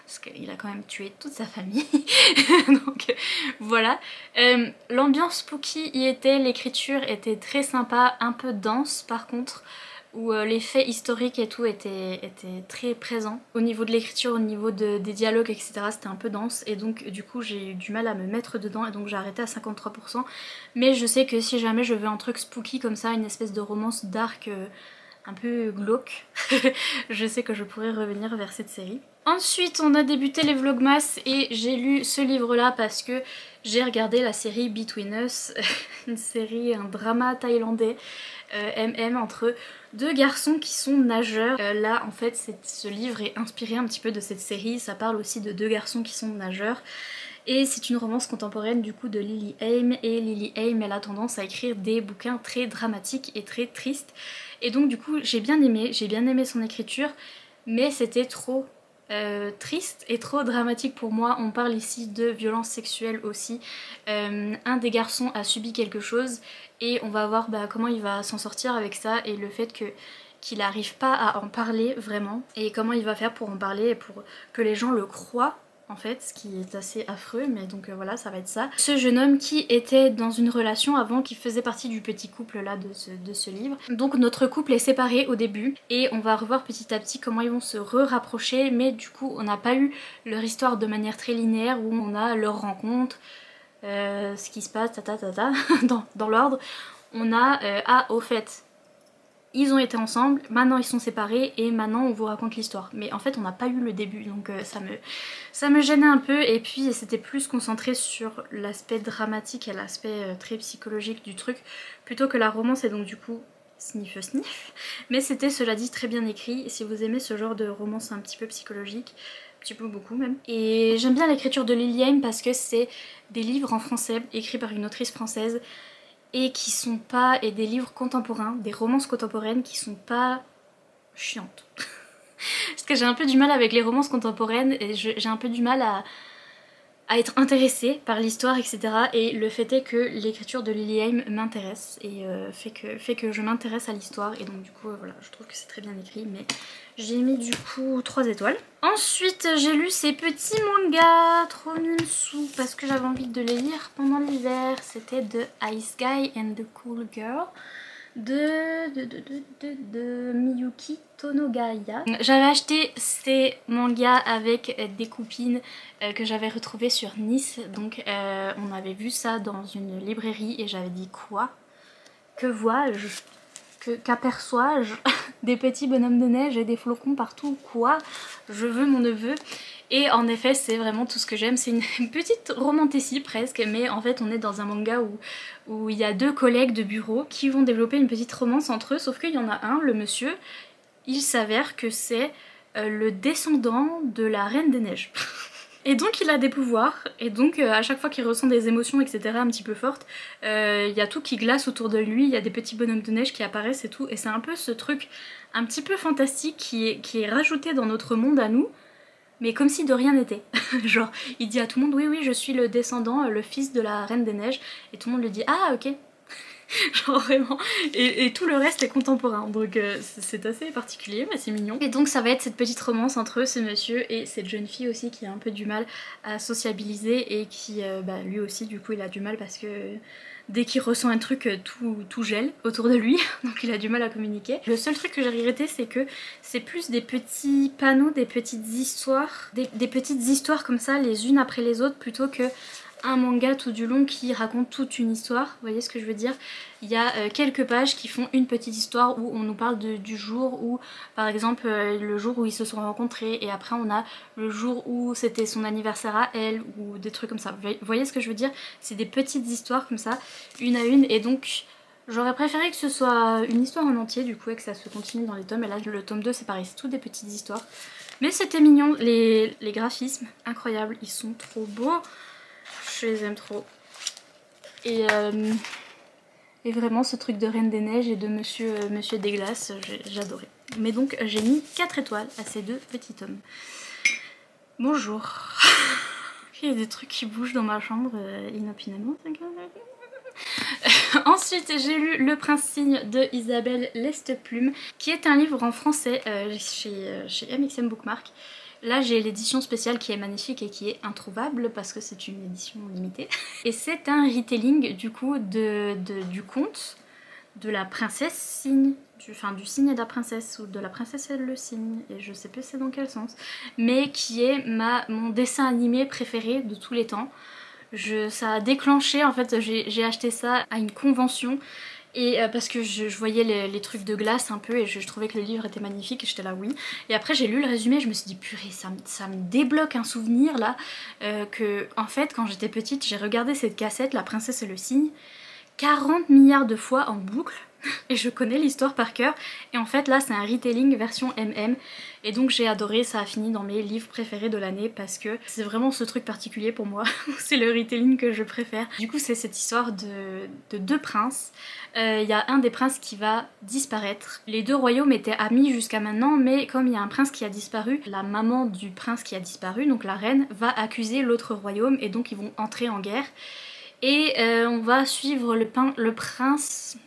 parce qu'il a quand même tué toute sa famille. Donc voilà. L'ambiance spooky y était, l'écriture était très sympa, un peu dense par contre, où les faits historiques et tout étaient très présents. Au niveau de l'écriture, au niveau des dialogues, etc. c'était un peu dense et donc du coup j'ai eu du mal à me mettre dedans et donc j'ai arrêté à 53%. Mais je sais que si jamais je veux un truc spooky comme ça, une espèce de romance dark un peu glauque, je sais que je pourrais revenir vers cette série. Ensuite on a débuté les vlogmas et j'ai lu ce livre là parce que j'ai regardé la série Between Us, une série, un drama thaïlandais MM entre deux garçons qui sont nageurs. Là en fait ce livre est inspiré un petit peu de cette série, ça parle aussi de deux garçons qui sont nageurs. Et c'est une romance contemporaine du coup de Lily Aim, et Lily Aim elle a tendance à écrire des bouquins très dramatiques et très tristes. Et donc du coup j'ai bien aimé son écriture, mais c'était trop triste et trop dramatique pour moi. On parle ici de violence sexuelle aussi. Un des garçons a subi quelque chose et on va voir comment il va s'en sortir avec ça et le fait qu'il n'arrive pas à en parler vraiment et comment il va faire pour en parler et pour que les gens le croient en fait, ce qui est assez affreux, mais donc voilà, ça va être ça. Ce jeune homme qui était dans une relation avant, qui faisait partie du petit couple là de ce livre. Donc notre couple est séparé au début et on va revoir petit à petit comment ils vont se rapprocher, mais du coup on n'a pas eu leur histoire de manière très linéaire où on a leur rencontre, ce qui se passe, dans l'ordre. On a, ah au fait, ils ont été ensemble, maintenant ils sont séparés et maintenant on vous raconte l'histoire. Mais en fait on n'a pas eu le début donc ça me gênait un peu et puis c'était plus concentré sur l'aspect dramatique et l'aspect très psychologique du truc plutôt que la romance et donc du coup sniff sniff. Mais c'était cela dit très bien écrit si vous aimez ce genre de romance un petit peu psychologique. Un petit peu beaucoup même. Et j'aime bien l'écriture de Lily Aim parce que c'est des livres en français écrits par une autrice française et qui sont pas, et des livres contemporains, des romances contemporaines qui sont pas chiantes. Parce que j'ai un peu du mal avec les romances contemporaines et j'ai un peu du mal à être intéressée par l'histoire, etc. Et le fait est que l'écriture de Lily Aim m'intéresse et fait que je m'intéresse à l'histoire et donc du coup voilà, je trouve que c'est très bien écrit, mais j'ai mis du coup 3 étoiles. Ensuite j'ai lu ces petits mangas trop nunsu parce que j'avais envie de les lire pendant l'hiver. C'était The Ice Guy and the Cool Girl de Miyuki Tonogaya. J'avais acheté ces mangas avec des copines que j'avais retrouvées sur Nice, donc on avait vu ça dans une librairie et j'avais dit quoi? Que vois-je? Qu'aperçois-je? Des petits bonhommes de neige et des flocons partout, quoi? Je veux mon neveu. Et en effet c'est vraiment tout ce que j'aime, c'est une petite romantécie presque, mais en fait on est dans un manga où il y a deux collègues de bureau qui vont développer une petite romance entre eux, sauf qu'il y en a un, le monsieur, il s'avère que c'est le descendant de la Reine des Neiges. Et donc il a des pouvoirs, et donc à chaque fois qu'il ressent des émotions etc un petit peu fortes, il y a tout qui glace autour de lui, il y a des petits bonhommes de neige qui apparaissent et tout, et c'est un peu ce truc un petit peu fantastique qui est rajouté dans notre monde à nous, mais comme si de rien n'était. Genre, il dit à tout le monde, oui, oui, je suis le descendant, le fils de la Reine des Neiges, et tout le monde lui dit, ah, ok. Genre vraiment, et tout le reste est contemporain, donc c'est assez particulier, mais c'est mignon. Et donc ça va être cette petite romance entre ce monsieur et cette jeune fille aussi qui a un peu du mal à sociabiliser et qui, lui aussi, du coup, il a du mal parce que dès qu'il ressent un truc, tout gèle autour de lui, donc il a du mal à communiquer. Le seul truc que j'ai regretté, c'est que c'est plus des petits panneaux, des petites histoires, des petites histoires comme ça, les unes après les autres, plutôt que un manga tout du long qui raconte toute une histoire, vous voyez ce que je veux dire. Il y a quelques pages qui font une petite histoire où on nous parle du jour où, par exemple, le jour où ils se sont rencontrés, et après on a le jour où c'était son anniversaire à elle, ou des trucs comme ça. Vous voyez ce que je veux dire? C'est des petites histoires comme ça, une à une, et donc j'aurais préféré que ce soit une histoire en entier du coup et que ça se continue dans les tomes, et là le tome 2 c'est pareil, c'est toutes des petites histoires. Mais c'était mignon, les graphismes, incroyables, ils sont trop beaux. Je les aime trop. Et vraiment ce truc de Reine des Neiges et de Monsieur des Glaces, j'adorais. Mais donc j'ai mis 4 étoiles à ces 2 petits tomes. Bonjour. Il y a des trucs qui bougent dans ma chambre inopinément. Ensuite j'ai lu Le Prince Cygne de Isabelle Lesteplume, qui est un livre en français chez MXM Bookmark. Là j'ai l'édition spéciale qui est magnifique et qui est introuvable parce que c'est une édition limitée. Et c'est un retelling du coup du conte de la princesse Cygne, du cygne et de la princesse, ou de la princesse et le cygne, et je sais plus c'est dans quel sens, mais qui est mon dessin animé préféré de tous les temps. Ça a déclenché, en fait j'ai acheté ça à une convention, et parce que je voyais les trucs de glace un peu et je trouvais que le livre était magnifique et j'étais là oui. Et après j'ai lu le résumé, je me suis dit purée, ça me débloque un souvenir là, que en fait quand j'étais petite j'ai regardé cette cassette La Princesse et le Cygne 40 milliards de fois en boucle et je connais l'histoire par cœur, et en fait là c'est un retelling version MM, et donc j'ai adoré, ça a fini dans mes livres préférés de l'année parce que c'est vraiment ce truc particulier pour moi, c'est le retelling que je préfère. Du coup c'est cette histoire de 2 princes, il y a un des princes qui va disparaître. Les 2 royaumes étaient amis jusqu'à maintenant, mais comme il y a un prince qui a disparu, la maman du prince qui a disparu, donc la reine, va accuser l'autre royaume et donc ils vont entrer en guerre. Et on va suivre le prince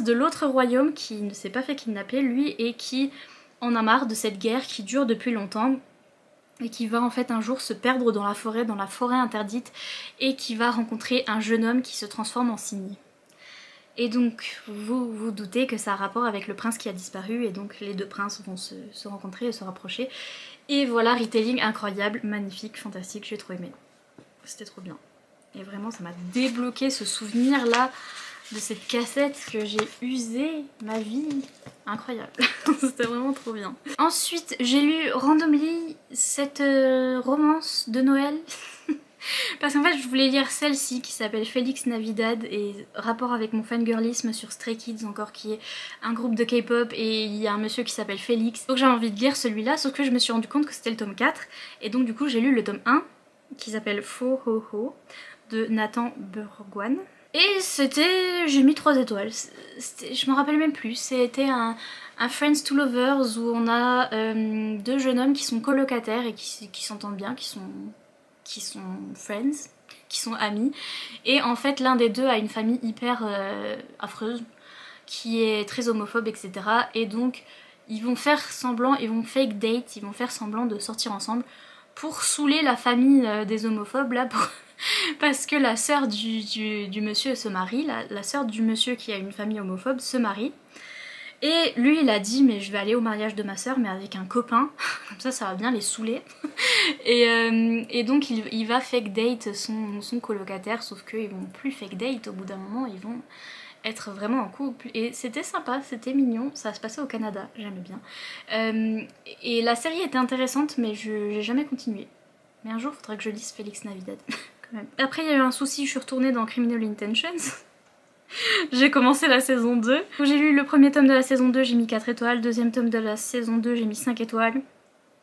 de l'autre royaume qui ne s'est pas fait kidnapper, lui, et qui en a marre de cette guerre qui dure depuis longtemps et qui va en fait un jour se perdre dans la forêt interdite, et qui va rencontrer un jeune homme qui se transforme en cygne. Et donc vous vous doutez que ça a rapport avec le prince qui a disparu, et donc les 2 princes vont se rencontrer et se rapprocher. Et voilà, retelling incroyable, magnifique, fantastique, j'ai trop aimé. C'était trop bien. Et vraiment ça m'a débloqué ce souvenir là de cette cassette que j'ai usée ma vie. Incroyable. C'était vraiment trop bien. Ensuite j'ai lu randomly cette romance de Noël. Parce qu'en fait je voulais lire celle-ci qui s'appelle Félix Navidad, et rapport avec mon fangirlisme sur Stray Kids encore, qui est un groupe de K-pop, et il y a un monsieur qui s'appelle Félix. Donc j'ai envie de lire celui-là, sauf que je me suis rendu compte que c'était le tome 4, et donc du coup j'ai lu le tome 1 qui s'appelle Faux Ho Ho de Nathan Burgoine. Et j'ai mis 3 étoiles, je me rappelle même plus, c'était un Friends to Lovers où on a 2 jeunes hommes qui sont colocataires et qui s'entendent bien, qui sont friends, qui sont amis, et en fait l'un des 2 a une famille hyper affreuse, qui est très homophobe, etc. Et donc ils vont faire semblant, ils vont fake date, ils vont faire semblant de sortir ensemble pour saouler la famille des homophobes là, parce que la sœur du monsieur se marie, la sœur du monsieur qui a une famille homophobe se marie. Et lui il a dit mais je vais aller au mariage de ma sœur mais avec un copain, comme ça va bien les saouler. Et donc il va fake date son colocataire, sauf qu'ils vont plus fake date, au bout d'un moment ils vont être vraiment en couple. Et c'était sympa, c'était mignon, ça se passait au Canada, j'aimais bien. Et la série était intéressante mais j'ai jamais continué. Mais un jour il faudra que je lise Félix Navidad quand même. Après il y a eu un souci, je suis retournée dans Criminal Intentions. J'ai commencé la saison 2. J'ai lu le premier tome de la saison 2, j'ai mis 4 étoiles. Deuxième tome de la saison 2, j'ai mis 5 étoiles.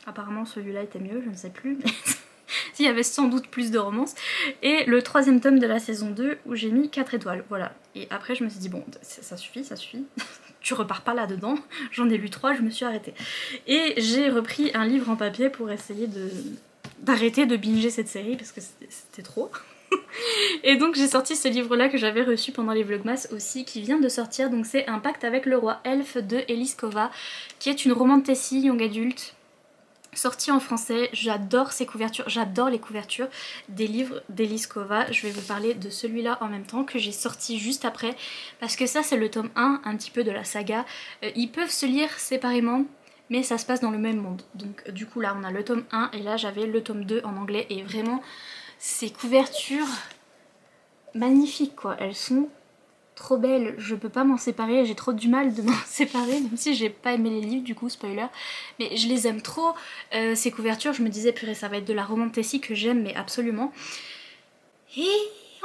Apparemment celui-là était mieux, je ne sais plus. Il y avait sans doute plus de romance. Et le troisième tome de la saison 2 où j'ai mis 4 étoiles. Voilà. Et après je me suis dit bon, ça suffit, ça suffit. Tu repars pas là-dedans. J'en ai lu 3, je me suis arrêtée. Et j'ai repris un livre en papier pour essayer d'arrêter de binger cette série parce que c'était trop. Et donc j'ai sorti ce livre là que j'avais reçu pendant les vlogmas aussi, qui vient de sortir. Donc c'est Un pacte avec le roi elfe de Elise Kova, qui est une romantasy young adulte sortie en français. J'adore ces couvertures, j'adore les couvertures des livres d'Elise Kova. Je vais vous parler de celui-là en même temps, que j'ai sorti juste après, parce que ça c'est le tome 1 un petit peu de la saga. Ils peuvent se lire séparément, mais ça se passe dans le même monde. Donc du coup là on a le tome 1 et là j'avais le tome 2 en anglais et vraiment ces couvertures magnifiques quoi, elles sont trop belles, je peux pas m'en séparer, j'ai trop du mal de m'en séparer même si j'ai pas aimé les livres du coup, spoiler, mais je les aime trop ces couvertures, je me disais purée ça va être de la romantasy que j'aime mais absolument. Et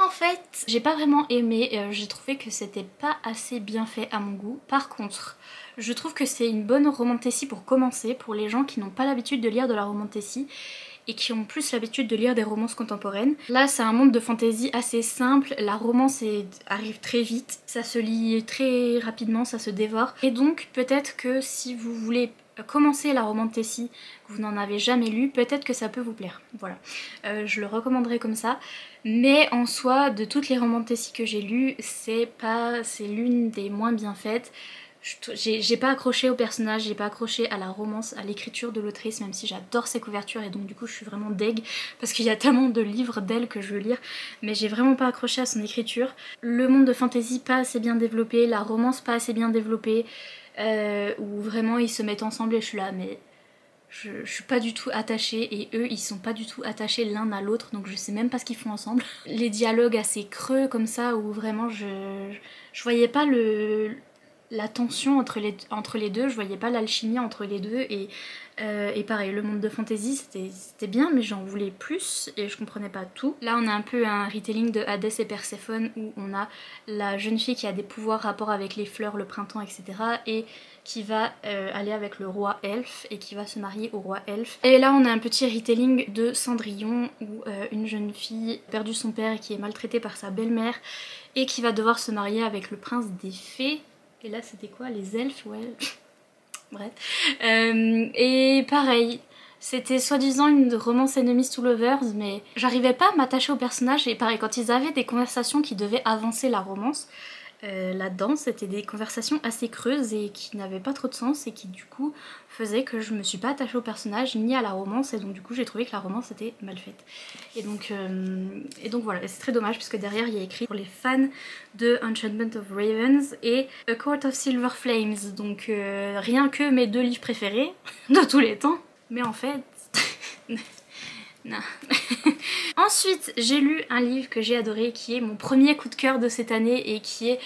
en fait j'ai pas vraiment aimé, j'ai trouvé que c'était pas assez bien fait à mon goût. Par contre je trouve que c'est une bonne romantasy pour commencer, pour les gens qui n'ont pas l'habitude de lire de la romantasy et qui ont plus l'habitude de lire des romances contemporaines. Là c'est un monde de fantasy assez simple, la romance arrive très vite, ça se lit très rapidement, ça se dévore. Et donc peut-être que si vous voulez commencer la romantasy, que vous n'en avez jamais lu, peut-être que ça peut vous plaire. Voilà, je le recommanderais comme ça. Mais en soi, de toutes les romantasy que j'ai lues, c'est l'une des moins bien faites. J'ai pas accroché au personnage, j'ai pas accroché à la romance, à l'écriture de l'autrice, même si j'adore ses couvertures et donc du coup je suis vraiment deg parce qu'il y a tellement de livres d'elle que je veux lire, mais j'ai vraiment pas accroché à son écriture. Le monde de fantasy pas assez bien développé, la romance pas assez bien développée, où vraiment ils se mettent ensemble et je suis là mais je suis pas du tout attachée et eux ils sont pas du tout attachés l'un à l'autre donc je sais même pas ce qu'ils font ensemble. Les dialogues assez creux comme ça où vraiment je voyais pas la tension entre les deux, je voyais pas l'alchimie entre les deux et pareil, le monde de fantasy c'était bien mais j'en voulais plus et je comprenais pas tout. Là on a un peu un retelling de Hadès et Perséphone où on a la jeune fille qui a des pouvoirs rapport avec les fleurs, le printemps, etc. et qui va aller avec le roi elfe et qui va se marier au roi elfe. Et là on a un petit retelling de Cendrillon où une jeune fille a perdu son père et qui est maltraitée par sa belle-mère et qui va devoir se marier avec le prince des fées. Et là c'était quoi, les elfes? Ouais. Bref. Et pareil, c'était soi-disant une romance enemies to lovers, mais j'arrivais pas à m'attacher au personnage. Et pareil, quand ils avaient des conversations qui devaient avancer la romance, là-dedans c'était des conversations assez creuses et qui n'avaient pas trop de sens et qui du coup faisaient que je me suis pas attachée au personnage ni à la romance et donc du coup j'ai trouvé que la romance était mal faite. Et donc voilà, c'est très dommage puisque derrière il y a écrit pour les fans de Enchantment of Ravens et A Court of Silver Flames, donc rien que mes deux livres préférés de tous les temps, mais en fait... non. Ensuite j'ai lu un livre que j'ai adoré qui est mon premier coup de cœur de cette année et qui est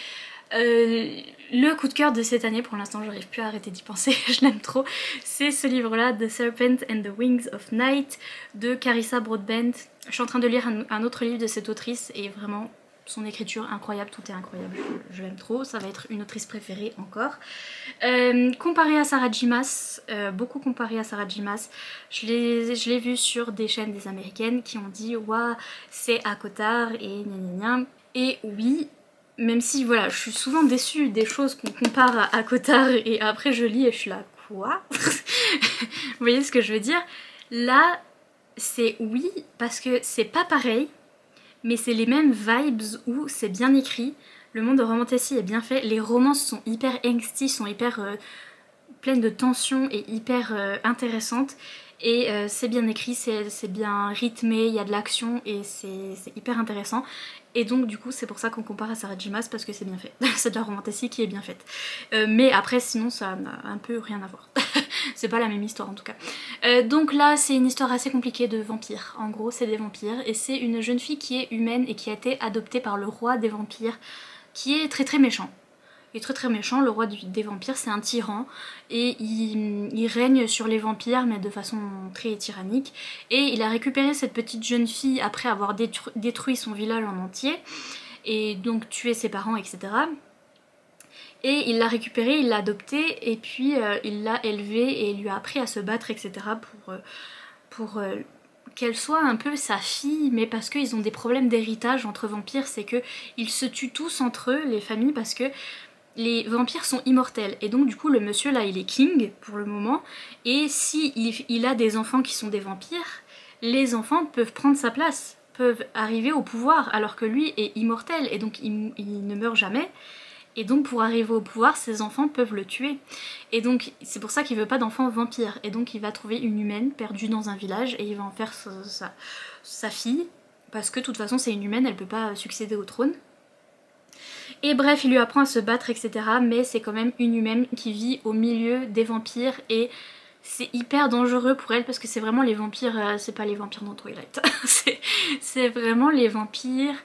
le coup de cœur de cette année. Pour l'instant j'arrive plus à arrêter d'y penser, je l'aime trop. C'est ce livre là, The Serpent and the Wings of Night de Carissa Broadbent. Je suis en train de lire un autre livre de cette autrice et vraiment son écriture incroyable, tout est incroyable, je l'aime trop, ça va être une autrice préférée encore. Comparée à Sarah J. Maas, beaucoup comparée à Sarah J. Maas, je l'ai vu sur des chaînes des américaines qui ont dit waouh c'est à Cotard et gna gna gna. Et oui, même si voilà, je suis souvent déçue des choses qu'on compare à Cotard et après je lis et je suis là quoi. Vous voyez ce que je veux dire? Là c'est oui parce que c'est pas pareil, mais c'est les mêmes vibes où c'est bien écrit, le monde de romantasy est bien fait, les romances sont hyper angsty, sont hyper pleines de tension et hyper intéressantes et c'est bien écrit, c'est bien rythmé, il y a de l'action et c'est hyper intéressant. Et donc du coup c'est pour ça qu'on compare à Sarah J. Maas parce que c'est bien fait, c'est de la romantasy qui est bien faite. Mais après sinon ça n'a un peu rien à voir. C'est pas la même histoire en tout cas. Donc là c'est une histoire assez compliquée de vampires. En gros c'est des vampires et c'est une jeune fille qui est humaine et qui a été adoptée par le roi des vampires qui est très très méchant. Il est très très méchant, le roi des vampires c'est un tyran et il règne sur les vampires mais de façon très tyrannique et il a récupéré cette petite jeune fille après avoir détruit son village en entier et donc tué ses parents etc. Et il l'a récupérée, il l'a adoptée et puis il l'a élevée et il lui a appris à se battre etc. pour qu'elle soit un peu sa fille, mais parce qu'ils ont des problèmes d'héritage entre vampires, c'est que ils se tuent tous entre eux, les familles, parce que les vampires sont immortels et donc du coup le monsieur là il est king pour le moment et si il a des enfants qui sont des vampires, les enfants peuvent prendre sa place, peuvent arriver au pouvoir alors que lui est immortel et donc il ne meurt jamais et donc pour arriver au pouvoir ses enfants peuvent le tuer et donc c'est pour ça qu'il veut pas d'enfants vampires et donc il va trouver une humaine perdue dans un village et il va en faire sa fille parce que de toute façon c'est une humaine, elle peut pas succéder au trône. Et bref, il lui apprend à se battre, etc. Mais c'est quand même une humaine qui vit au milieu des vampires et c'est hyper dangereux pour elle parce que c'est vraiment les vampires, c'est pas les vampires dans Twilight, c'est vraiment les vampires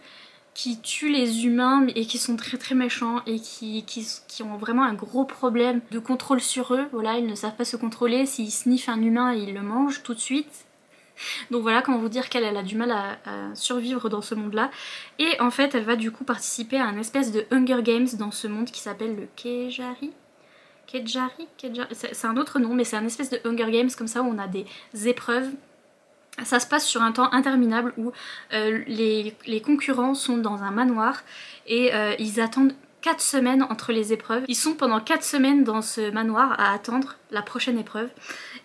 qui tuent les humains et qui sont très très méchants et qui ont vraiment un gros problème de contrôle sur eux. Voilà, ils ne savent pas se contrôler, s'ils sniffent un humain ils le mangent tout de suite. Donc voilà, comment vous dire qu'elle a du mal à survivre dans ce monde là. Et en fait elle va du coup participer à un espèce de Hunger Games dans ce monde qui s'appelle le Kejari. C'est un autre nom mais c'est un espèce de Hunger Games comme ça où on a des épreuves. Ça se passe sur un temps interminable où les concurrents sont dans un manoir et ils attendent 4 semaines entre les épreuves. Ils sont pendant 4 semaines dans ce manoir à attendre la prochaine épreuve.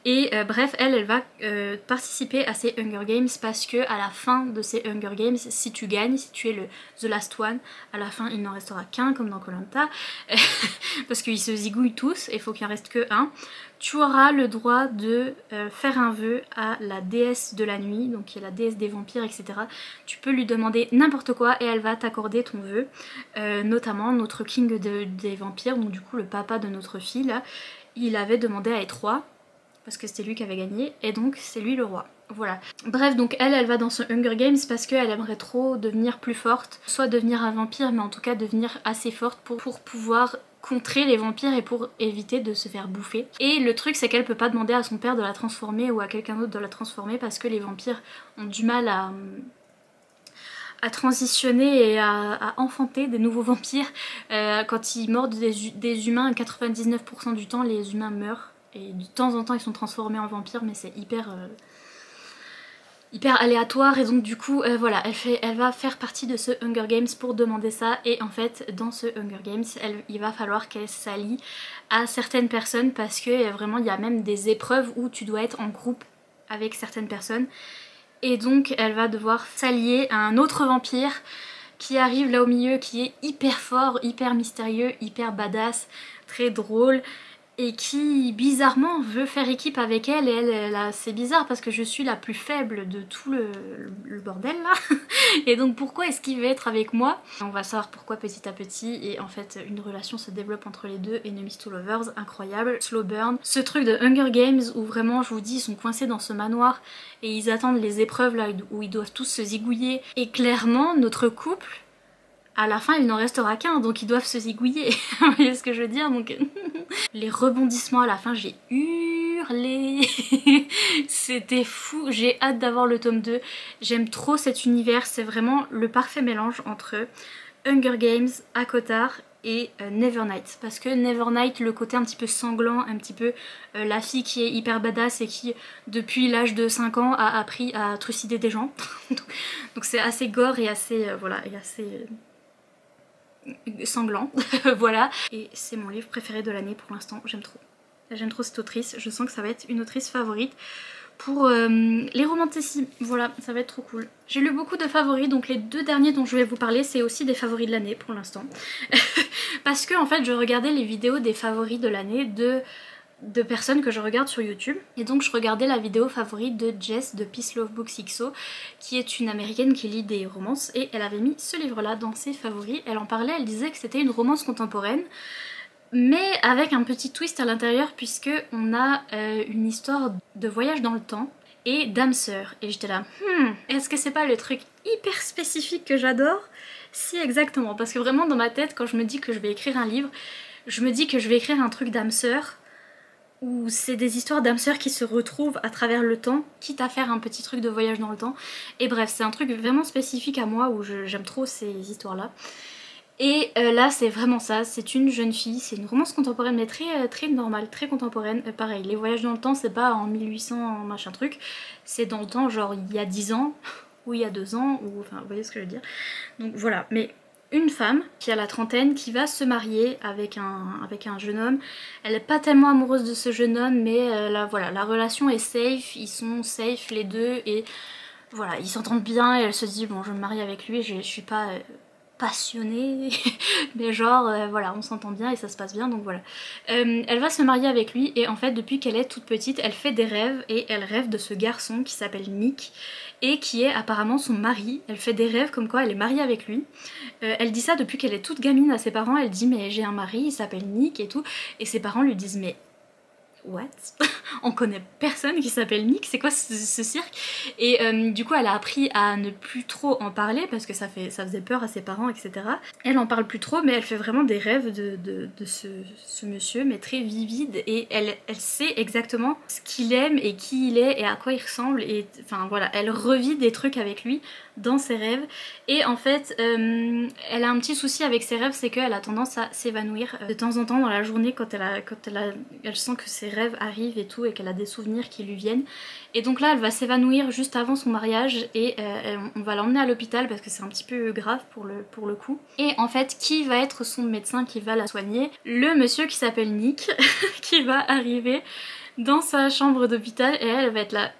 Et bref, elle va participer à ces Hunger Games parce que à la fin de ces Hunger Games, si tu gagnes, si tu es le The Last One, à la fin il n'en restera qu'un comme dans Koh-Lanta parce qu'ils se zigouillent tous et il faut qu'il en reste que un. Tu auras le droit de faire un vœu à la déesse de la nuit, donc qui est la déesse des vampires, etc. Tu peux lui demander n'importe quoi et elle va t'accorder ton vœu. Notamment notre king des vampires, donc du coup le papa de notre fille là, il avait demandé à être roi, parce que c'était lui qui avait gagné, et donc c'est lui le roi. Voilà. Bref, donc elle va dans ce Hunger Games parce qu'elle aimerait trop devenir plus forte, soit devenir un vampire, mais en tout cas devenir assez forte pour pouvoir contrer les vampires et pour éviter de se faire bouffer. Et le truc c'est qu'elle peut pas demander à son père de la transformer ou à quelqu'un d'autre de la transformer parce que les vampires ont du mal à transitionner et à enfanter des nouveaux vampires. Quand ils mordent des humains, 99% du temps les humains meurent. Et de temps en temps ils sont transformés en vampires mais c'est hyper aléatoire et donc du coup voilà, elle va faire partie de ce Hunger Games pour demander ça. Et en fait dans ce Hunger Games il va falloir qu'elle s'allie à certaines personnes parce que vraiment il y a même des épreuves où tu dois être en groupe avec certaines personnes et donc elle va devoir s'allier à un autre vampire qui arrive là au milieu, qui est hyper fort, hyper mystérieux, hyper badass, très drôle et qui bizarrement veut faire équipe avec elle. Et elle c'est bizarre parce que je suis la plus faible de tout le bordel là et donc pourquoi est-ce qu'il veut être avec moi? On va savoir pourquoi petit à petit et en fait une relation se développe entre les deux. Enemies to Lovers, incroyable. Slow burn, ce truc de Hunger Games où vraiment je vous dis ils sont coincés dans ce manoir et ils attendent les épreuves là où ils doivent tous se zigouiller et clairement notre couple à la fin il n'en restera qu'un donc ils doivent se zigouiller. Vous voyez ce que je veux dire? Donc les rebondissements à la fin j'ai hurlé c'était fou, j'ai hâte d'avoir le tome 2. J'aime trop cet univers, c'est vraiment le parfait mélange entre Hunger Games, ACOTAR et Nevernight. Parce que Nevernight, le côté un petit peu sanglant, un petit peu la fille qui est hyper badass et qui depuis l'âge de 5 ans a appris à trucider des gens. Donc c'est assez gore et assez voilà, et assez sanglant. Voilà. Et c'est mon livre préféré de l'année pour l'instant, j'aime trop. J'aime trop cette autrice, je sens que ça va être une autrice favorite pour les romanticismes. Voilà, ça va être trop cool. J'ai lu beaucoup de favoris, donc les 2 derniers dont je vais vous parler, c'est aussi des favoris de l'année pour l'instant. Parce que en fait, je regardais les vidéos des favoris de l'année de personnes que je regarde sur YouTube. Et donc je regardais la vidéo favorite de Jess de Peace Love Books XO, qui est une américaine qui lit des romances, et elle avait mis ce livre là dans ses favoris. Elle en parlait, elle disait que c'était une romance contemporaine, mais avec un petit twist à l'intérieur puisque on a une histoire de voyage dans le temps et d'âme sœur. Et j'étais là, est-ce que c'est pas le truc hyper spécifique que j'adore? Si, exactement, parce que vraiment dans ma tête quand je me dis que je vais écrire un livre, je me dis que je vais écrire un truc d'âme sœur où c'est des histoires d'âmes sœurs qui se retrouvent à travers le temps, quitte à faire un petit truc de voyage dans le temps. Et bref, c'est un truc vraiment spécifique à moi où j'aime trop ces histoires là. Et là c'est vraiment ça, c'est une jeune fille, c'est une romance contemporaine mais très normale, très contemporaine. Pareil, les voyages dans le temps c'est pas en 1800 machin truc, c'est dans le temps genre il y a 10 ans ou il y a 2 ans, ou enfin vous voyez ce que je veux dire. Donc voilà, mais une femme qui a la trentaine qui va se marier avec un jeune homme. Elle est pas tellement amoureuse de ce jeune homme mais là voilà, la relation est safe, ils sont safe les deux et voilà, ils s'entendent bien et elle se dit bon je me marie avec lui, je suis pas... passionnée mais genre voilà on s'entend bien et ça se passe bien donc voilà. Elle va se marier avec lui et en fait depuis qu'elle est toute petite elle fait des rêves et elle rêve de ce garçon qui s'appelle Nick et qui est apparemment son mari. Elle fait des rêves comme quoi elle est mariée avec lui. Elle dit ça depuis qu'elle est toute gamine à ses parents, elle dit mais j'ai un mari, il s'appelle Nick et tout, et ses parents lui disent mais what? On connaît personne qui s'appelle Nick, c'est quoi ce cirque? Et du coup elle a appris à ne plus trop en parler parce que ça faisait peur à ses parents, etc. Elle en parle plus trop, mais elle fait vraiment des rêves de ce monsieur, mais très vivides, et elle sait exactement ce qu'il aime et qui il est et à quoi il ressemble, et enfin voilà, elle revit des trucs avec lui dans ses rêves. Et en fait elle a un petit souci avec ses rêves, c'est qu'elle a tendance à s'évanouir de temps en temps dans la journée quand elle sent que ses rêves arrivent et tout, et qu'elle a des souvenirs qui lui viennent. Et donc là elle va s'évanouir juste avant son mariage, et on va l'emmener à l'hôpital parce que c'est un petit peu grave pour le coup. Et en fait qui va être son médecin qui va la soigner? Le monsieur qui s'appelle Nick qui va arriver dans sa chambre d'hôpital, et elle va être là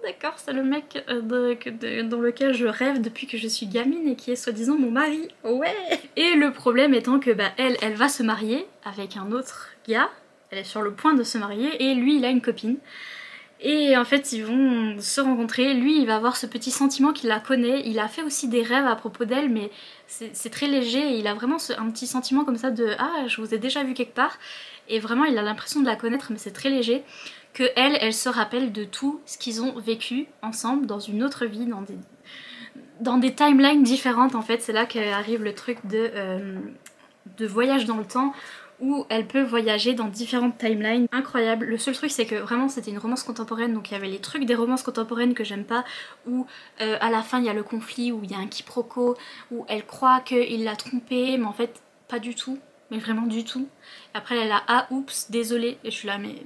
d'accord, c'est le mec dans lequel je rêve depuis que je suis gamine et qui est soi-disant mon mari, ouais. Et le problème étant que bah, elle va se marier avec un autre gars, elle est sur le point de se marier, et lui il a une copine. Et en fait ils vont se rencontrer, lui il va avoir ce petit sentiment qu'il la connaît, il a fait aussi des rêves à propos d'elle, mais c'est très léger, et il a vraiment un petit sentiment comme ça de ah je vous ai déjà vu quelque part, et vraiment il a l'impression de la connaître, mais c'est très léger, que elle se rappelle de tout ce qu'ils ont vécu ensemble dans une autre vie, dans des timelines différentes en fait. C'est là qu'arrive le truc de voyage dans le temps, où elle peut voyager dans différentes timelines. Incroyable. Le seul truc c'est que vraiment c'était une romance contemporaine, donc il y avait les trucs des romances contemporaines que j'aime pas, où à la fin il y a le conflit, où il y a un quiproquo, où elle croit qu'il l'a trompée mais en fait pas du tout, mais vraiment du tout. Après elle a ah oups désolée, et je suis là mais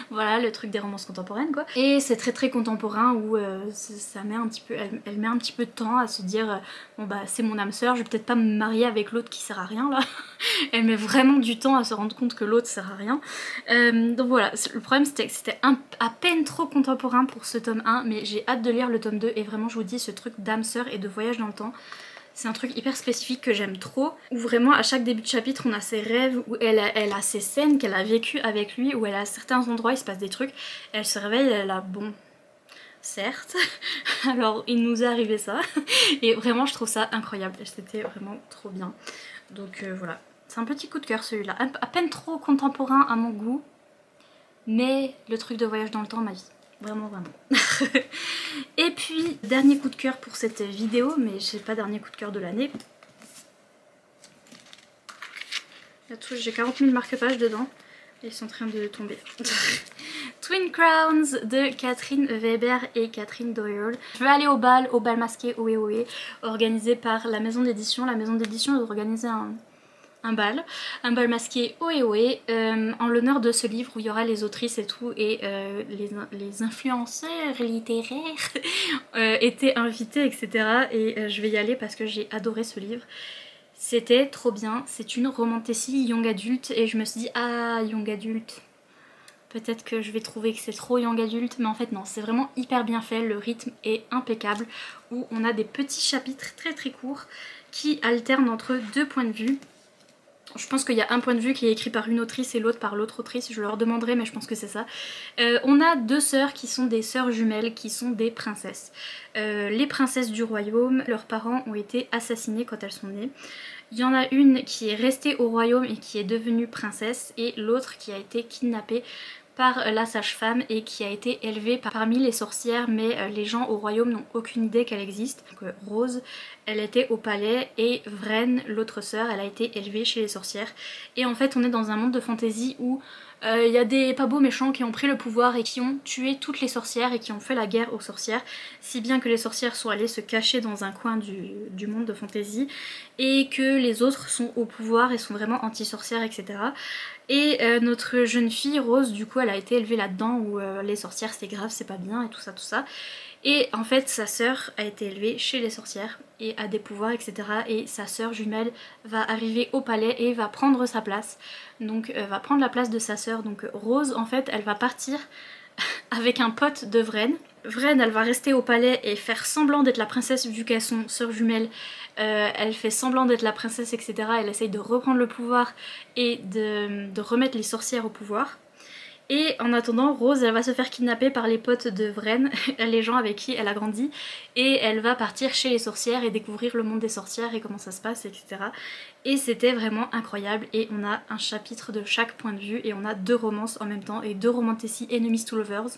voilà le truc des romances contemporaines quoi. Et c'est très contemporain où ça met un petit peu, elle met un petit peu de temps à se dire bon bah c'est mon âme sœur, je vais peut-être pas me marier avec l'autre qui sert à rien là. Elle met vraiment du temps à se rendre compte que l'autre sert à rien. Donc voilà, le problème c'était que c'était à peine trop contemporain pour ce tome 1, mais j'ai hâte de lire le tome 2, et vraiment je vous dis ce truc d'âme sœur et de voyage dans le temps, c'est un truc hyper spécifique que j'aime trop, où vraiment à chaque début de chapitre on a ses rêves, où elle a ses scènes qu'elle a vécues avec lui, où elle a certains endroits, il se passe des trucs, elle se réveille, elle a bon, certes, alors il nous est arrivé ça, et vraiment je trouve ça incroyable, c'était vraiment trop bien. Donc voilà, c'est un petit coup de cœur celui-là, à peine trop contemporain à mon goût, mais le truc de voyage dans le temps, ma vie. Vraiment. Et puis, dernier coup de cœur pour cette vidéo, mais j'ai pas dernier coup de cœur de l'année. J'ai 40 000 marque-pages dedans, et ils sont en train de tomber. Twin Crowns de Catherine Weber et Catherine Doyle. Je vais aller au bal masqué Ohé Ohé, organisé par la maison d'édition. La maison d'édition a organisé un bal masqué Ohé Ohé en l'honneur de ce livre, où il y aura les autrices et tout, et les influenceurs littéraires étaient invités, etc. Et je vais y aller parce que j'ai adoré ce livre. C'était trop bien, c'est une romantécie young adulte, et je me suis dit ah young adulte, peut-être que je vais trouver que c'est trop young adulte, mais en fait non, c'est vraiment hyper bien fait, le rythme est impeccable, où on a des petits chapitres très courts qui alternent entre deux points de vue. Je pense qu'il y a un point de vue qui est écrit par une autrice et l'autre par l'autre autrice, je leur demanderai, mais je pense que c'est ça. On a deux sœurs qui sont des sœurs jumelles, qui sont des princesses. Les princesses du royaume, leurs parents ont été assassinés quand elles sont nées. Il y en a une qui est restée au royaume et qui est devenue princesse, et l'autre qui a été kidnappée par la sage-femme et qui a été élevée parmi les sorcières, mais les gens au royaume n'ont aucune idée qu'elle existe. Donc Rose, elle était au palais, et Vren, l'autre sœur, elle a été élevée chez les sorcières. Et en fait on est dans un monde de fantasy où il y a des pas beaux méchants qui ont pris le pouvoir et qui ont tué toutes les sorcières et qui ont fait la guerre aux sorcières, si bien que les sorcières sont allées se cacher dans un coin du monde de fantasy, et que les autres sont au pouvoir et sont vraiment anti-sorcières, etc. Et notre jeune fille Rose, du coup elle a été élevée là-dedans, où les sorcières c'est grave, c'est pas bien, et tout ça. Et en fait sa sœur a été élevée chez les sorcières et a des pouvoirs, etc. Et sa sœur jumelle va arriver au palais et va prendre sa place. Donc va prendre la place de sa sœur. Donc Rose en fait elle va partir avec un pote de Vren. Vren elle va rester au palais et faire semblant d'être la princesse, vu qu'elles sont sœurs jumelles. Elle fait semblant d'être la princesse, etc. Elle essaye de reprendre le pouvoir et de remettre les sorcières au pouvoir. Et en attendant, Rose elle va se faire kidnapper par les potes de Vren, les gens avec qui elle a grandi, et elle va partir chez les sorcières et découvrir le monde des sorcières et comment ça se passe, etc. Et c'était vraiment incroyable, et on a un chapitre de chaque point de vue et on a 2 romances en même temps et 2 romantici enemies to lovers.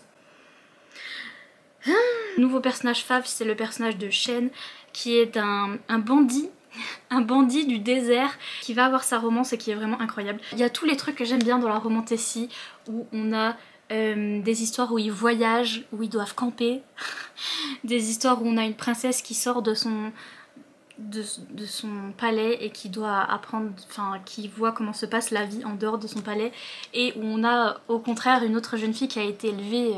Nouveau personnage fave, c'est le personnage de Shen qui est un bandit. Un bandit du désert qui va avoir sa romance et qui est vraiment incroyable. Il y a tous les trucs que j'aime bien dans la romantécie où on a des histoires où ils voyagent, où ils doivent camper, des histoires où on a une princesse qui sort de son palais et qui doit apprendre, enfin qui voit comment se passe la vie en dehors de son palais, et où on a au contraire une autre jeune fille qui a été élevée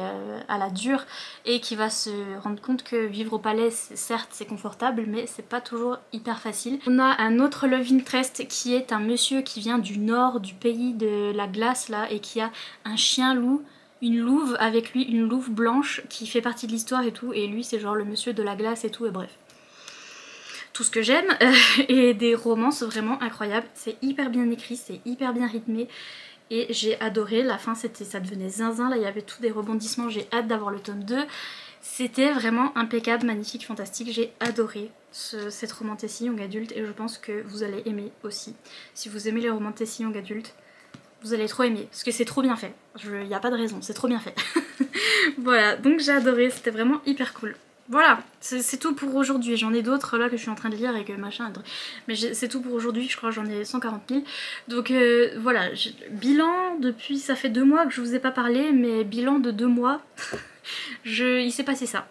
à la dure et qui va se rendre compte que vivre au palais certes c'est confortable mais c'est pas toujours hyper facile. On a un autre love interest qui est un monsieur qui vient du nord du pays de la glace là et qui a un chien loup, une louve avec lui, une louve blanche qui fait partie de l'histoire et tout, et lui c'est genre le monsieur de la glace et tout, et bref. Tout ce que j'aime, et des romances vraiment incroyables. C'est hyper bien écrit, c'est hyper bien rythmé et j'ai adoré. La fin ça devenait zinzin, là il y avait tous des rebondissements, j'ai hâte d'avoir le tome 2. C'était vraiment impeccable, magnifique, fantastique, j'ai adoré cette romantécie young adulte et je pense que vous allez aimer aussi. Si vous aimez les romantécies young adulte, vous allez trop aimer parce que c'est trop bien fait. Il n'y a pas de raison, c'est trop bien fait. Voilà, donc j'ai adoré, c'était vraiment hyper cool. Voilà, c'est tout pour aujourd'hui. J'en ai d'autres là que je suis en train de lire et que machin. Mais c'est tout pour aujourd'hui, je crois que j'en ai 140 000. Donc voilà, bilan depuis, ça fait 2 mois que je vous ai pas parlé, mais bilan de 2 mois, il s'est passé ça.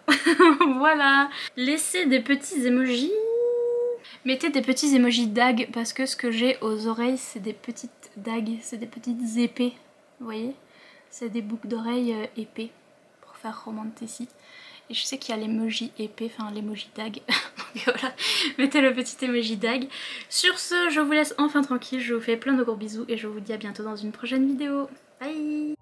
Voilà, laissez des petits emojis. Mettez des petits emojis dagues parce que ce que j'ai aux oreilles c'est des petites dagues, c'est des petites épées. Vous voyez, c'est des boucles d'oreilles épées pour faire romantécie. Et je sais qu'il y a l'emoji épée, enfin l'emoji dague. Donc voilà, mettez le petit emoji dague. Sur ce, je vous laisse enfin tranquille, je vous fais plein de gros bisous et je vous dis à bientôt dans une prochaine vidéo. Bye!